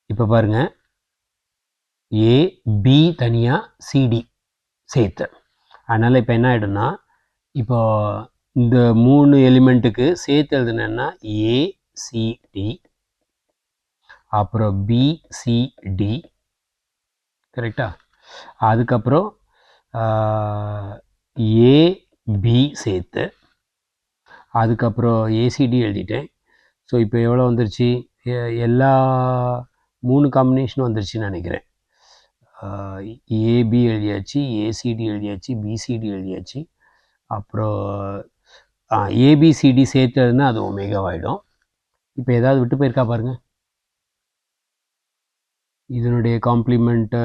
S1: இப்போ பாருங்கள், ஏ பி தனியாக, சிடி சேர்த்து. அதனால் இப்போ என்ன ஆகிடும்னா, இப்போ இந்த 3 எலிமெண்ட்டுக்கு சேர்த்து எழுதுனேன்னா ஏசிடி, அப்புறம் பிசிடி, கரெக்டா? அதுக்கப்புறம் ஏபி சேர்த்து, அதுக்கப்புறம் ஏசிடி எழுதிட்டேன். ஸோ இப்போ எவ்வளோ வந்துருச்சு, எல்லா 3 காம்பினேஷனும் வந்துருச்சுன்னு நினைக்கிறேன். ஏபி எழுதியாச்சு, ஏசிடி எழுதியாச்சு, பிசிடி எழுதியாச்சு, அப்புறம் ஏபிசிடி சேர்த்ததுன்னா அது ஒமேகாவாயிடும். இப்போ ஏதாவது விட்டு போயிருக்கா பாருங்கள். இதனுடைய காம்ப்ளிமெண்ட்டு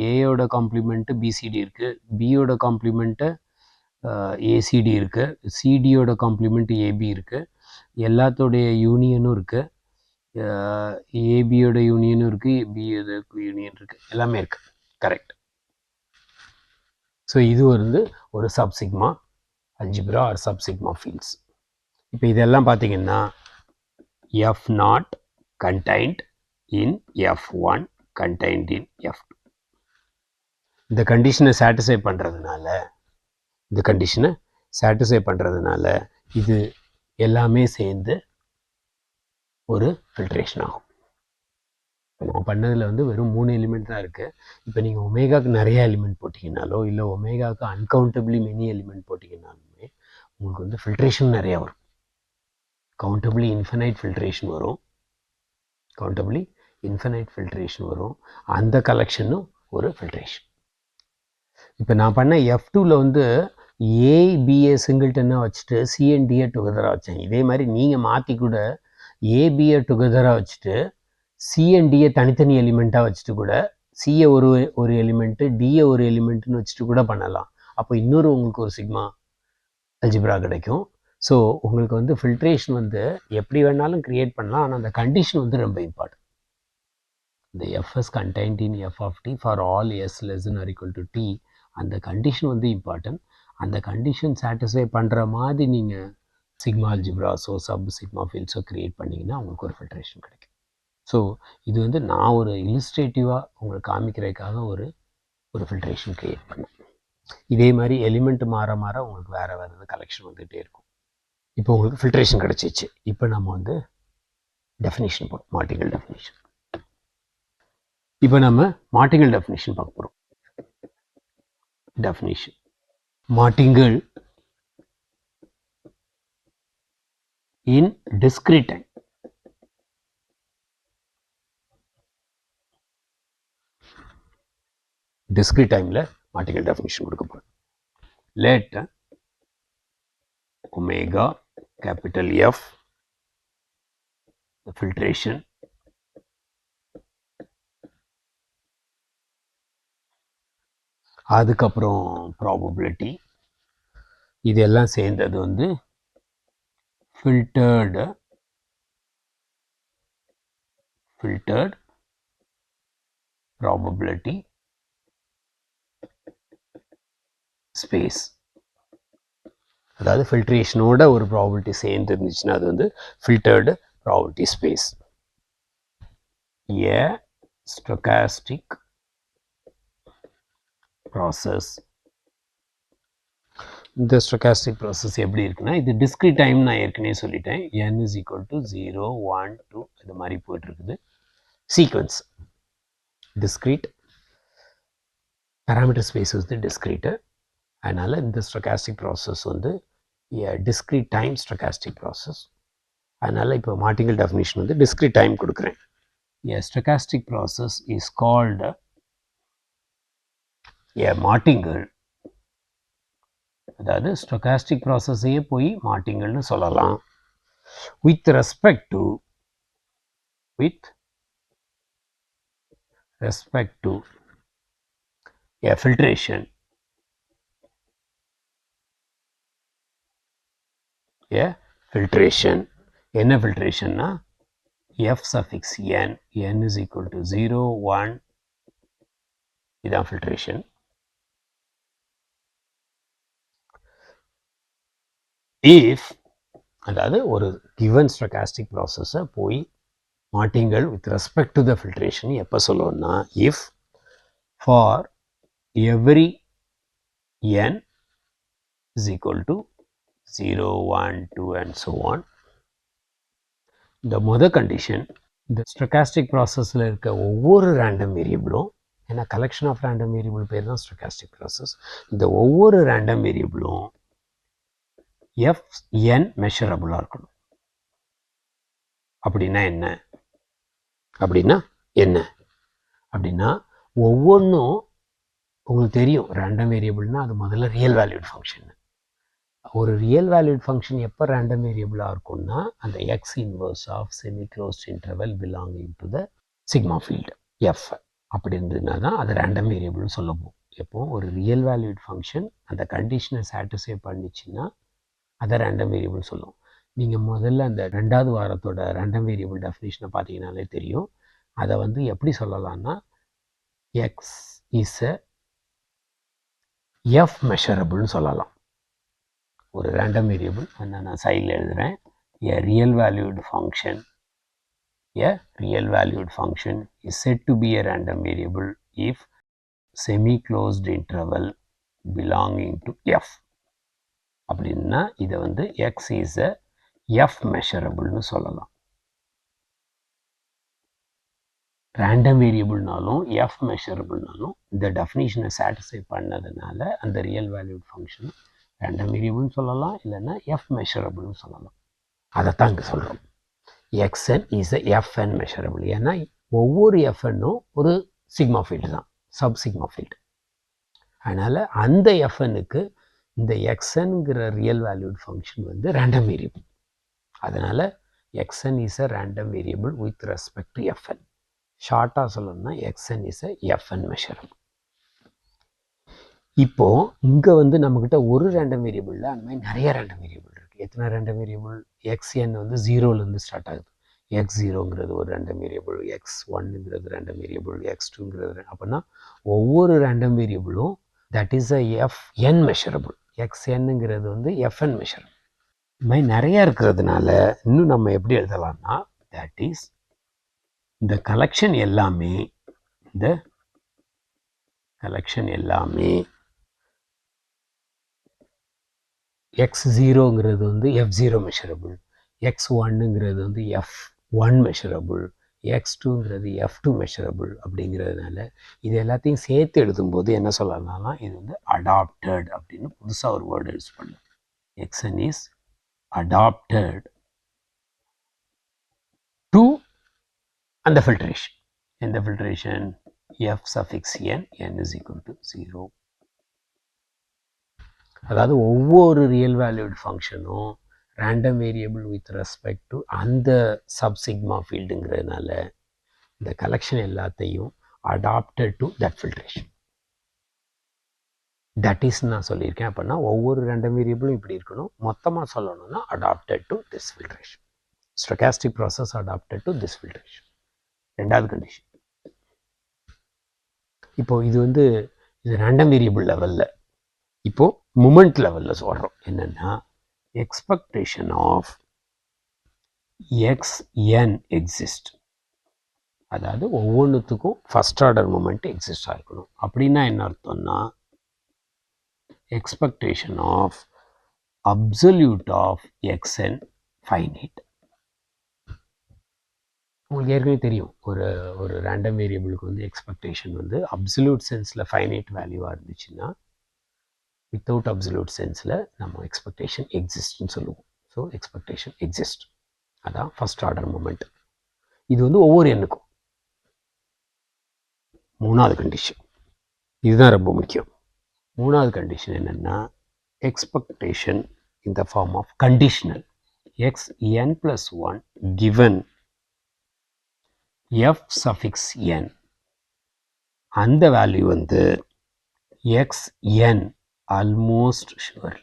S1: ஏயோட காம்ப்ளிமெண்ட்டு பிசிடி இருக்குது, பியோட காம்ப்ளிமெண்ட்டு ஏசிடி இருக்குது, சிடியோட காம்ப்ளிமெண்ட் ஏபி இருக்குது, எல்லாத்தோடைய யூனியனும் இருக்குது, ஏபியோட யூனியனும் இருக்குது, பியோட யூனியன் இருக்குது, எல்லாமே இருக்குது. கரெக்ட். ஸோ இது வந்து ஒரு sub sigma algebra or sub sigma fields. இப்போ இதெல்லாம் பார்த்தீங்கன்னா F0 கண்டெய்ன்ட் இன் F1 கண்டெய்ன்ட் இன் F2. இந்த கண்டிஷனை சாட்டிஸ்ஃபை பண்ணுறதுனால இது எல்லாமே சேர்ந்து ஒரு ஃபில்ட்ரேஷன் ஆகும். இப்போ நான் பண்ணதில் வந்து வெறும் 3 எலிமெண்ட் தான் இருக்குது. இப்போ நீங்கள் ஒமேகாவுக்கு நிறைய எலிமெண்ட் போட்டிங்கனாலோ, இல்லை ஒமேகாவுக்கு அன்கவுண்டபிளி மெனி எலிமெண்ட் போட்டிங்கனாலுமே உங்களுக்கு வந்து ஃபில்ட்ரேஷன் நிறையா வரும். கவுண்டபிளி இன்ஃபினைட் ஃபில்ட்ரேஷன் வரும், அந்த கலெக்ஷனும் ஒரு ஃபில்ட்ரேஷன். இப்போ நான் பண்ண F2வில் வந்து ஏபிஏ சிங்கிள்டன்னாக வச்சுட்டு சிஎன்டிஏ டுகெதராக வச்சேன். இதே மாதிரி நீங்கள் மாற்றி கூட ஏபிஏ டுகெதராக வச்சுட்டு சிஎன்டிஏ தனித்தனி எலிமெண்ட்டாக வச்சுட்டு கூட சிஏ ஒரு எலிமெண்ட்டு, டிஏ ஒரு எலிமெண்ட்டுன்னு வச்சுட்டு கூட பண்ணலாம். அப்போ இன்னொரு உங்களுக்கு ஒரு சிக்மா அல்ஜிப்ரா கிடைக்கும். ஸோ உங்களுக்கு வந்து ஃபில்ட்ரேஷன் வந்து எப்படி வேணாலும் க்ரியேட் பண்ணலாம், ஆனால் அந்த கண்டிஷன் வந்து ரொம்ப இம்பார்ட்டன்ட். இந்த F s contained in F of D for all S less than or equal to t, அந்த கண்டிஷன் வந்து இம்பார்ட்டன்ட். அந்த கண்டிஷன் சாட்டிஸ்ஃபை பண்ணுற மாதிரி நீங்கள் சிக்மா அல்ஜிப்ராஸோ சப் சிக்மா ஃபீல்ட்ஸோ க்ரியேட் பண்ணிங்கன்னா உங்களுக்கு ஒரு ஃபில்ட்ரேஷன் கிடைக்கும். ஸோ இது வந்து நான் ஒரு இல்லுஸ்ட்ரேட்டிவாக உங்களுக்கு காமிக்கிறதுக்காக ஒரு ஃபில்ட்ரேஷன் க்ரியேட் பண்ணேன். இதே மாதிரி எலிமெண்ட் மாற உங்களுக்கு வேறு கலெக்ஷன் வந்துகிட்டே இருக்கும். இப்போ உங்களுக்கு ஃபில்ட்ரேஷன் கிடச்சிச்சு. இப்போ நம்ம வந்து டெஃபினிஷன் போகிறோம், மார்டிங்கல் டெஃபினிஷன். இப்போ நம்ம மார்டிங்கல் டெஃபினிஷன் பார்க்க போகிறோம். டெஃபினிஷன் மார்டிங்கல் இன் டிஸ்கிரீட் டைம். டிஸ்கிரீட் டைமில் மார்டிங்கல் டெஃபினிஷன் கொடுக்க போகிறோம். Let omega capital F, the filtration அதுக்கப்புறம் ப்ராபபிலிட்டி, இதெல்லாம் சேர்ந்தது வந்து ஃபில்டர்டு ப்ராபபிலிட்டி ஸ்பேஸ். அதாவது ஃபில்ட்ரேஷனோட ஒரு ப்ராபபிலிட்டி சேர்ந்து இருந்துச்சுன்னா அது வந்து filtered probability space. A stochastic process. இந்த ஸ்டொகாஸ்டிக் ப்ராசஸ் எப்படி இருக்குன்னா, இது டிஸ்க்ரீட் டைம் நான் ஏற்கனவே சொல்லிட்டேன். n is equal to 0, 1, 2 இது மாதிரி போயிட்டுருக்குது. சீக்வன்ஸ் டிஸ்க்ரீட், பேராமீட்டர் ஸ்பேஸ் வந்து டிஸ்க்ரீட்டு. அதனால் இந்த ஸ்டொகாஸ்டிக் ப்ராசஸ் வந்து டிஸ்க்ரீட் டைம் ஸ்டொகாஸ்டிக் ப்ராசஸ். அதனால் இப்போ மார்டிங்கல் டெஃபினிஷன் வந்து டிஸ்க்ரீட் டைம் கொடுக்குறேன். A stochastic process is called a martingale. அதாவது ஸ்டொகாஸ்டிக் ப்ராசஸையே போய் மார்டிங்கல்னு சொல்லலாம். with respect to a filtration, என்ன ஃபில்ட்ரேஷன்னா f suffix n is equal to 0, 1 இதான் ஃபில்ட்ரேஷன். if அதாவது ஒரு கிவன் ஸ்டொகாஸ்டிக் ப்ராசஸை போய் martingale with respect to the filtration எப்போ சொல்லுவோம்னா, if for every n is equal to 0, 1, 2 and so on. இந்த மொதல் கண்டிஷன், இந்த ஸ்டொகாஸ்டிக் ப்ராசஸில் இருக்க ஒவ்வொரு ரேண்டம் வேரியபிளும், ஏன்னா கலெக்ஷன் ஆஃப் ரேண்டம் வேரியபிள் பேர் தான் ஸ்டொகாஸ்டிக் ப்ராசஸ், இந்த ஒவ்வொரு ரேண்டம் வேரியபிளும் fn மெஷரபுளாக இருக்கணும். அப்படின்னா என்ன அப்படின்னா ஒவ்வொன்றும் உங்களுக்கு தெரியும். ரேண்டம் வேரியபிள்னா அது முதல்ல ரியல் வேல்யூட் ஃபங்க்ஷன். ஒரு ரியல் வேல்யூட் ஃபங்க்ஷன் எப்போ ரேண்டம் வேரியபிளாக இருக்கும்னா, அந்த x inverse of semi closed interval belonging to the sigma field F அப்படி இருந்ததுனா தான் அது ரேண்டம் வேரியபிள்னு சொல்லப்போம். எப்போ ஒரு ரியல் வேல்யூட் ஃபங்க்ஷன் அந்த கண்டிஷனை சாட்டிஸ்ஃபை பண்ணிச்சுன்னா அதை ரேண்டம் வேரியபிள் சொல்லும். நீங்கள் முதல்ல அந்த 2வது வாரத்தோட ரேண்டம் வேரியபிள் டெஃபினிஷனை பார்த்தீங்கன்னாலே தெரியும். அதை வந்து எப்படி சொல்லலாம்னா, எக்ஸ் இஸ் எஃப் மெஷரபிள்னு சொல்லலாம். ஒரு ரேண்டம் வேரியபிள் நான் சைடில் எழுதுகிறேன். எ real valued function is set to be a random variable if semi closed interval belonging to F. அப்படின்னா இதை வந்து எக்ஸ் இஸ் எ எஃப் மெஷரபிள்னு சொல்லலாம். ரேண்டம் வேரியபிள்னாலும் எஃப் மெஷரபிள்னாலும் இந்த டெஃபினிஷனை சாட்டிஸ்ஃபை பண்ணதுனால அந்த ரியல் வேல்யூட் ஃபங்க்ஷன் ரேண்டம் வேரியபிள்னு சொல்லலாம், இல்லைன்னா எஃப் மெஷரபிள்னு சொல்லலாம். அதைத்தான் இங்கே சொல்கிறோம். X n is a F n measurable. ஏன்னா ஒவ்வொரு எஃப்என்னும் ஒரு சிக்மா ஃபீல்டு தான், சப் சிக்மா ஃபீல்டு. அதனால் அந்த எஃப்என்னுக்கு இந்த xnங்கிற ரியல் வேல்யூட் ஃபங்க்ஷன் வந்து ரேண்டம் வேரியபிள். அதனால் xn is a random variable with respect to fn. ஷார்ட்டாக சொல்லணும்னா xn is a fn measurable. இப்போது இங்கே வந்து நம்மக்கிட்ட ஒரு ரேண்டம் வேரியபிளில் அந்த மாதிரி நிறைய ரேண்டம் வேரியபிள் இருக்குது. எத்தனை ரேண்டம் வேரியபிள்? xn வந்து 0லேருந்து ஸ்டார்ட் ஆகுது. x0ங்கிறது ஒரு ரேண்டம் வேரியபிள், x1ங்கிறது ரேண்டம் வேரியபிள், x2ங்கிறது. அப்படின்னா ஒவ்வொரு ரேண்டம் வேரியபிளும் that is a fn measurable. xnங்கிறது வந்து fn மெஷரபிள். இது மாதிரி நிறையா இருக்கிறதுனால இன்னும் நம்ம எப்படி எழுதலாம்னா, தட் இஸ் இந்த கலெக்ஷன் எல்லாமே x0ங்கிறது வந்து f0 மெஷரபிள், x1ங்கிறது வந்து f1 மெஷரபிள், x2ங்கிறது f2 மெஷரபிள். அப்படிங்கிறதுனால இது எல்லாத்தையும் சேர்த்து எழுதும்போது என்ன சொல்லலாம்னா, இது வந்து அடாப்டட் அப்படின்னு புதுசாக ஒரு வேர்டு யூஸ் பண்ணலாம். xn இஸ் அடாப்டட் டு அந்த ஃபில்ட்ரேஷன். எந்த filtration? f suffix n is equal to 0. அதாவது ஒவ்வொரு ரியல் வேல்யூட் ஃபங்க்ஷனும் random variable with respect to அந்த சப் சிக்மா ஃபீல்டுங்கிறதுனால இந்த கலெக்ஷன் எல்லாத்தையும் adapted to that filtration. That is நான் சொல்லியிருக்கேன். அப்படின்னா ஒவ்வொரு ரேண்டம் வேரியபிளும் இப்படி இருக்கணும். மொத்தமாக சொல்லணும்னா adapted to this filtration. Stochastic process adapted to this filtration. ரெண்டாவது கண்டிஷன். இப்போது இது ரேண்டம் வேரியபிள் லெவலில். இப்போது மூமெண்ட் லெவலில் சொல்கிறோம் என்னென்னா எக்ஸ்பெக்டேஷன் ஆஃப் xn எக்ஸிஸ்ட். அதாவது ஒவ்வொன்றுத்துக்கும் ஃபஸ்ட் ஆர்டர் மூமெண்ட் எக்ஸிஸ்ட் ஆகிருக்கணும். அப்படின்னா என்ன அர்த்தம்னா expectation of absolute of xn finite. உங்களுக்கு ஏற்கனவே தெரியும், ஒரு ரேண்டம் வேரியபிளுக்கு எக்ஸ்பெக்டேஷன் அப்சல்யூட் சென்ஸில் ஃபைனைட் வேல்யூவாக இருந்துச்சுன்னா வித்தவுட் அப்சல்யூட் சென்ஸில் நம்ம எக்ஸ்பெக்டேஷன் எக்ஸிஸ்ட்னு சொல்லுவோம். ஸோ எக்ஸ்பெக்டேஷன் எக்ஸிஸ்ட், அதான் ஃபஸ்ட் ஆர்டர் மூமெண்ட். இது ஒவ்வொரு எண்ணுக்கும். மூணாவது கண்டிஷன், இதுதான் ரொம்ப முக்கியம். மூணாவது கண்டிஷன் என்னென்னா expectation in the form of conditional xn+1 given f suffix n. அந்த வேல்யூ xn ஆல்மோஸ்ட் ஷுவர்.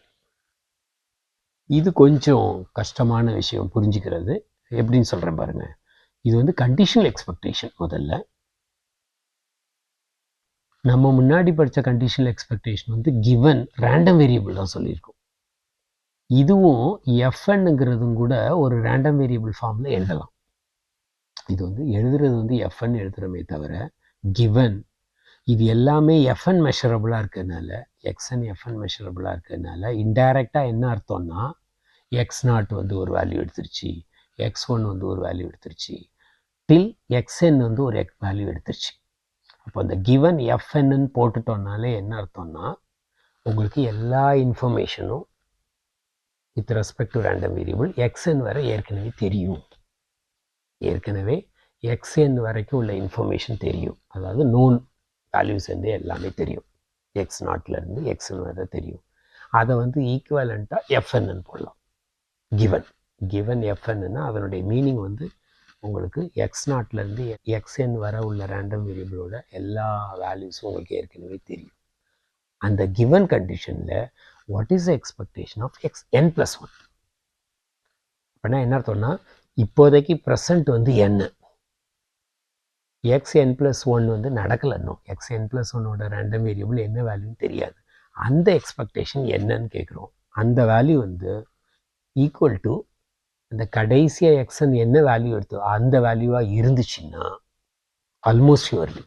S1: இது கொஞ்சம் கஷ்டமான விஷயம் புரிஞ்சுக்கிறது. எப்படின்னு சொல்கிறேன் பாருங்கள். இது கண்டிஷனல் எக்ஸ்பெக்டேஷன். முதல்ல நம்ம முன்னாடி படித்த conditional expectation given random variable தான் சொல்லியிருக்கோம். இதுவும் எஃப்என்னுங்கிறதும் கூட ஒரு ரேண்டம் வேரியபிள் ஃபார்மில் எழுதலாம். இது எழுதுறது எஃப்என் எழுதுகிறோமே தவிர கிவன் இது எல்லாமே எஃப்என் மெஷரபுளாக இருக்கிறதுனால, எக்ஸ்என் எஃப்என் மெஷரபுளாக இருக்கிறதுனால இன்டைரக்டாக என்ன அர்த்தம்னா x0 ஒரு வேல்யூ எடுத்துருச்சு, x1 ஒரு வேல்யூ எடுத்துருச்சு, டில் xn ஒரு வேல்யூ எடுத்துருச்சு. அப்போ அந்த கிவன் எஃப்என்னு போட்டுட்டோம்னாலே என்ன அர்த்தம்னா உங்களுக்கு எல்லா இன்ஃபர்மேஷனும் with respect to random variable xn வரை ஏற்கனவே தெரியும். ஏற்கனவே xn வரைக்கும் உள்ள இன்ஃபர்மேஷன் தெரியும். அதாவது நோன் வேல்யூஸ் எல்லாமே தெரியும். x0லேருந்து xn வரை தெரியும். அதை ஈக்குவலண்ட்டாக எஃப்என்னு போடலாம். கிவன் எஃப்என்னுன்னா அதனுடைய மீனிங் உங்களுக்கு x0லேருந்து xn வரை உள்ள ரேண்டம் வேரியபிளோட எல்லா வேல்யூஸும் உங்களுக்கு ஏற்கனவே தெரியும். அந்த கிவன் கண்டிஷனில் what is the expectation of xn+1? அப்படின்னா என்ன அர்த்தம்னா இப்போதைக்கு ப்ரெசண்ட் n, xn+1 நடக்கலை. இன்னும் xn+1 ரேண்டம் வேரியபிள் என்ன வேல்யூன்னு தெரியாது. அந்த எக்ஸ்பெக்டேஷன் என்னன்னு கேட்குறோம். அந்த வேல்யூ ஈக்குவல் டு அந்த கடைசியாக xn என்ன வேல்யூ எடுத்தோ அந்த வேல்யூவாக இருந்துச்சுன்னா ஆல்மோஸ்ட் ஷுவர்லி.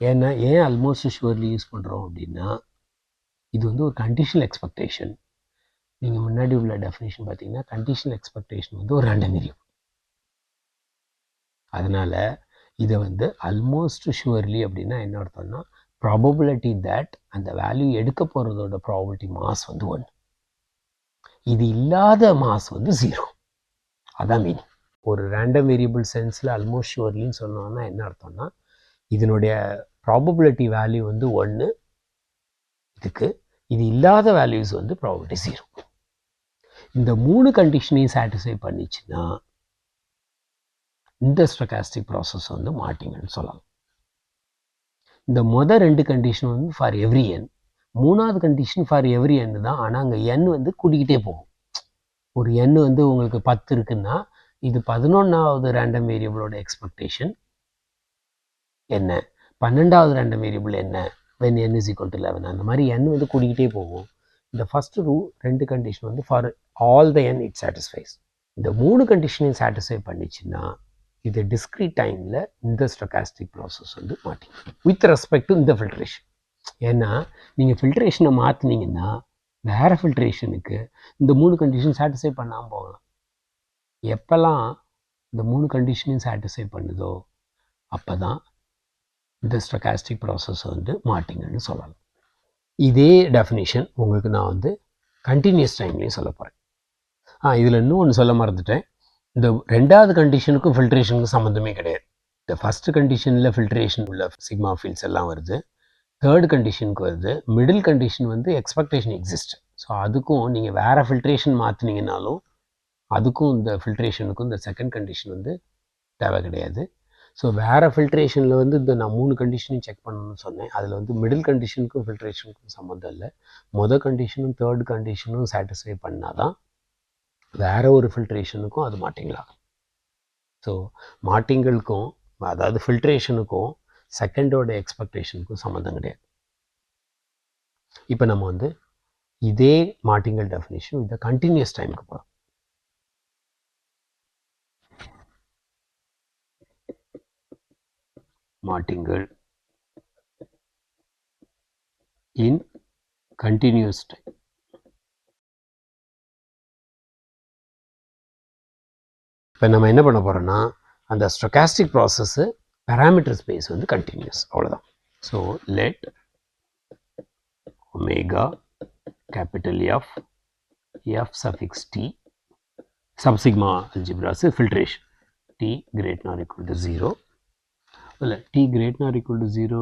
S1: ஏன் ஆல்மோஸ்ட் ஷுவர்லி யூஸ் பண்ணுறோம் அப்படின்னா இது ஒரு கண்டிஷனல் எக்ஸ்பெக்டேஷன். நீங்கள் முன்னாடி உள்ள டெஃபினேஷன் பார்த்தீங்கன்னா கண்டிஷனல் எக்ஸ்பெக்டேஷன் ஒரு ரேண்டம் வேரியபிள். அதனால் இதை ஆல்மோஸ்ட் ஷுவர்லி அப்படின்னா என்ன அர்த்தம்னா ப்ராபபிலிட்டி தட் அந்த வேல்யூ எடுக்க போகிறதோட ப்ராபபிலிட்டி மாஸ் 1. இது இல்லாத மாஸ் 0. அதான் மீனிங். ஒரு ரேண்டம் வேரியபிள் சென்ஸில் ஆல்மோஸ்ட் ஷுவர்லின்னு சொன்னோன்னா என்ன அர்த்தம்னா இதனுடைய ப்ராபபிலிட்டி வேல்யூ 1. இதுக்கு இது இல்லாத வேல்யூஸ் ப்ராபபிலிட்டி 0. இந்த 3 கண்டிஷனையும் சாட்டிஸ்ஃபை பண்ணிச்சுன்னா இந்த ஸ்டொகாஸ்டிக் ப்ராசஸ் மாட்டிங்கன்னு சொல்லலாம். இந்த மொதல் 2 கண்டிஷன் ஃபார் எவ்ரி என். மூணாவது கண்டிஷன் ஃபார் எவ்ரி என் தான். ஆனால் அங்கே என் கூட்டிக்கிட்டே போகும். ஒரு எண் உங்களுக்கு 10 இருக்குன்னா இது 11வது ரேண்டம் வேரியபிளோட எக்ஸ்பெக்டேஷன் என்ன, 12வது ரேண்டம் வேரியபிள் என்ன, when n is equal to 11. அந்த மாதிரி n கூட்டிக்கிட்டே போகும். இந்த first 2 condition for all the n it satisfies. இந்த 3 கண்டிஷனையும் சாட்டிஸ்ஃபை பண்ணிச்சுன்னா இது டிஸ்க்ரீட் டைமில் இந்த ஸ்டொகாஸ்டிக் ப்ராசஸ் மாட்டிங்க வித் ரெஸ்பெக்ட் டு இந்த ஃபில்ட்ரேஷன். ஏன்னா நீங்கள் ஃபில்ட்ரேஷனை மாற்றினீங்கன்னா வேறு ஃபில்ட்ரேஷனுக்கு இந்த 3 கண்டிஷன் சாட்டிஸ்ஃபை பண்ணாமல் போகலாம். எப்போல்லாம் இந்த 3 கண்டிஷனையும் சாட்டிஸ்ஃபை பண்ணுதோ அப்போ தான் இந்த ஸ்டொகாஸ்டிக் ப்ராசஸ் மாட்டிங்கன்னு சொல்லலாம். இதே டெஃபினிஷன் உங்களுக்கு நான் கண்டினியூஸ் டைம்லேயும் சொல்ல போகிறேன். இதில் இன்னும் ஒன்று சொல்ல மறந்துட்டேன். இந்த 2வது கண்டிஷனுக்கும் ஃபில்ட்ரேஷனுக்கும் சம்மந்தமே கிடையாது. இந்த ஃபஸ்ட்டு கண்டிஷனில் ஃபில்ட்ரேஷன் உள்ள சிக்மா ஃபீல்ட்ஸ் எல்லாம் வருது. 3rd கண்டிஷனுக்கு வருது. Middle condition expectation exist. So அதுக்கும் நீங்கள் வேறு ஃபில்ட்ரேஷன் மாற்றினீங்கனாலும் அதுக்கும் இந்த ஃபில்ட்ரேஷனுக்கும் இந்த 2nd கண்டிஷன் தேவை கிடையாது. ஸோ வேறு ஃபில்ட்ரேஷனில் வந்து இந்த நான் 3 கண்டிஷனையும் செக் பண்ணணும்னு சொன்னேன். அதில் வந்து மிடில் கண்டிஷனுக்கும் ஃபில்ட்ரேஷனுக்கும் சம்மந்தம் இல்லை. கண்டிஷனும் தேர்ட் கண்டிஷனும் சாட்டிஸ்ஃபை பண்ணால் தான் வேறு ஒரு ஃபில்ட்ரேஷனுக்கும் அது மாட்டிங்களாகும். ஸோ மாட்டிங்களுக்கும் அதாவது ஃபில்ட்ரேஷனுக்கும் செகண்டோட எக்ஸ்பெக்டேஷனுக்கும் சம்மந்தம் கிடையாது. இப்போ நம்ம வந்து இதே மாட்டிங்கல் டெஃபினிஷன் இந்த கண்டினியூஸ் டைமுக்கு போகிறோம். மாட்டிங்கல் இன் கண்டினியூஸ் டைம். இப்போ நம்ம என்ன பண்ண போகிறோம்னா அந்த ஸ்டொகாஸ்டிக் ப்ராசஸ்ஸு பேராமீட்டர் ஸ்பேஸ் வந்து கண்டினியூஸ், அவ்வளோதான். So let omega capital F suffix T sub sigma algebra से filtration T greater or equal to 0 well T greater or equal to 0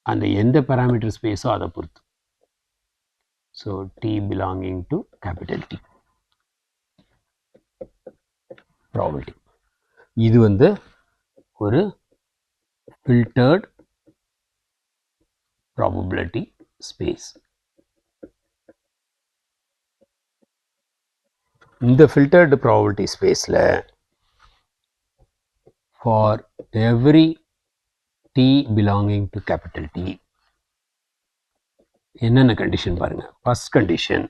S1: and எந்த parameter space அதை பொறுத்து. So T belonging to capital T probability. இது வந்து ஒரு filtered probability space. இந்த filtered probability spaceல for every T belonging to capital T என்னென்ன condition பாருங்க. First condition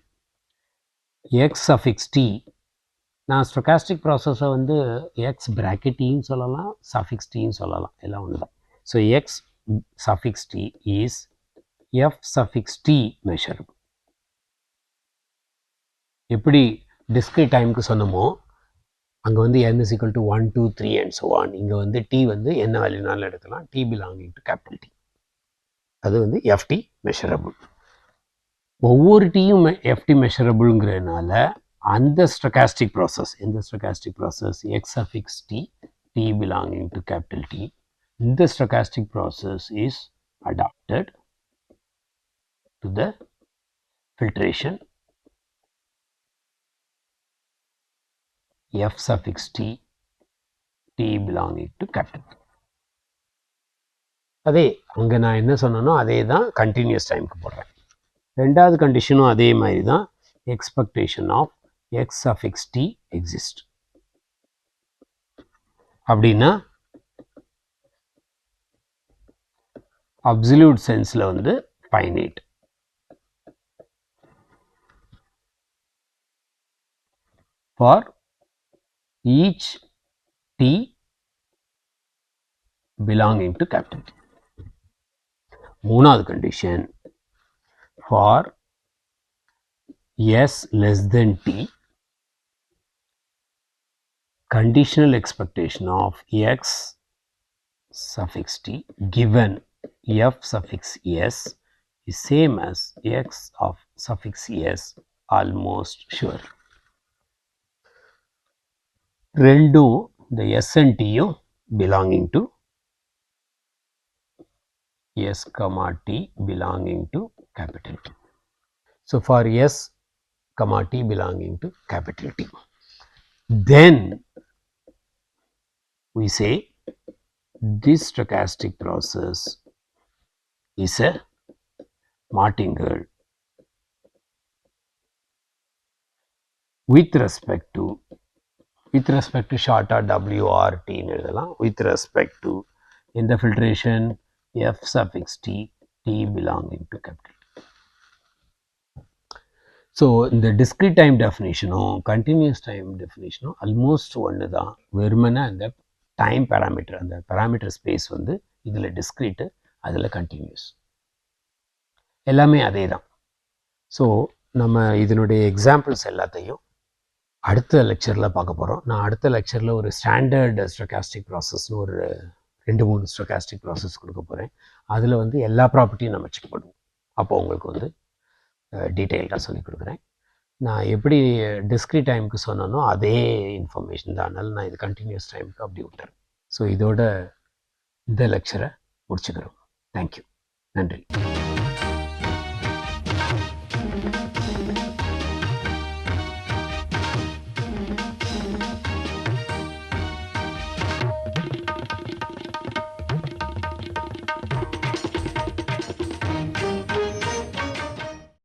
S1: x suffix T, நான் ஸ்டொகாஸ்டிக் ப்ராசஸை வந்து x bracket Tன்னு சொல்லலாம், suffix Tன்னு சொல்லலாம், எல்லாம் ஒன்று தான். So x suffix T is F suffix T measurable. எப்படி டிஸ்கிரீட் டைமுக்கு சொன்னமோ அங்கே வந்து n is equal to 1, 2, 3 and so on. இங்கே வந்து T வந்து என்ன வேல்யூனாலும் எடுக்கலாம். T belonging to capital T, அது வந்து FT measurable. ஒவ்வொரு டீயும் FT measurableங்கிறதுனால அந்த ஸ்டொகாஸ்டிக் ப்ராசஸ், எந்த stochastic process x suffix T, T belonging to capital T, இந்த stochastic process is adapted to the filtration F suffix T, T belonging to capital T. அதே அங்கே நான் என்ன சொன்னனோ அதே தான் கண்டினியூஸ் டைமுக்கு போடுறேன். ரெண்டாவது கண்டிஷனும் அதே மாதிரி தான், expectation of x suffix T exist. அப்படின்னா அப்சல்யூட் சென்ஸில் வந்து finite. For each T belonging to capital T. மூணாவது condition for S less than T, conditional expectation of x suffix T given F suffix S is same as x of suffix S almost sure. ரெண்டும் இந்த S and T belonging to S comma T belonging to capital T. So for S comma T belonging to capital T, then we say this stochastic process is a martingale with respect to short or W or T ன்னு எழுதலாம். with respect to in the filtration F suffix T, T belonging to capital T. So இந்த discrete time டெஃபினேஷனும் continuous time டெஃபினேஷனும் almost ஒன்று தான். வெறுமனே அந்த time parameter, அந்த பேராமீட்டர் ஸ்பேஸ் வந்து இதில் டிஸ்கிரீட்டு, அதில் கண்டினியூஸ், எல்லாமே அதே தான். ஸோ நம்ம இதனுடைய எக்ஸாம்பிள்ஸ் எல்லாத்தையும் அடுத்த லெக்சரில் பார்க்க போகிறோம். நான் அடுத்த லெக்சரில் ஒரு ஸ்டாண்டர்ட் ஸ்டொகாஸ்டிக் ப்ராசஸ்னு ஒரு 2-3 ஸ்டொகாஸ்டிக் ப்ராசஸ் கொடுக்க போகிறேன். அதில் வந்து எல்லா ப்ராப்பர்ட்டியும் நம்ம செக் பண்ணுவோம். அப்போ உங்களுக்கு வந்து டீட்டெயில்டாக சொல்லிக் கொடுக்குறேன். நான் எப்படி டிஸ்கிரீட் டைமுக்கு சொன்னனோ அதே இன்ஃபர்மேஷன் தான், அதனால் நான் இது கண்டினியூஸ் டைமுக்கு அப்படி விட்டுறேன். ஸோ இதோட இந்த லெக்சரை முடிச்சுக்கிறோம். தேங்க்யூ, நன்றி.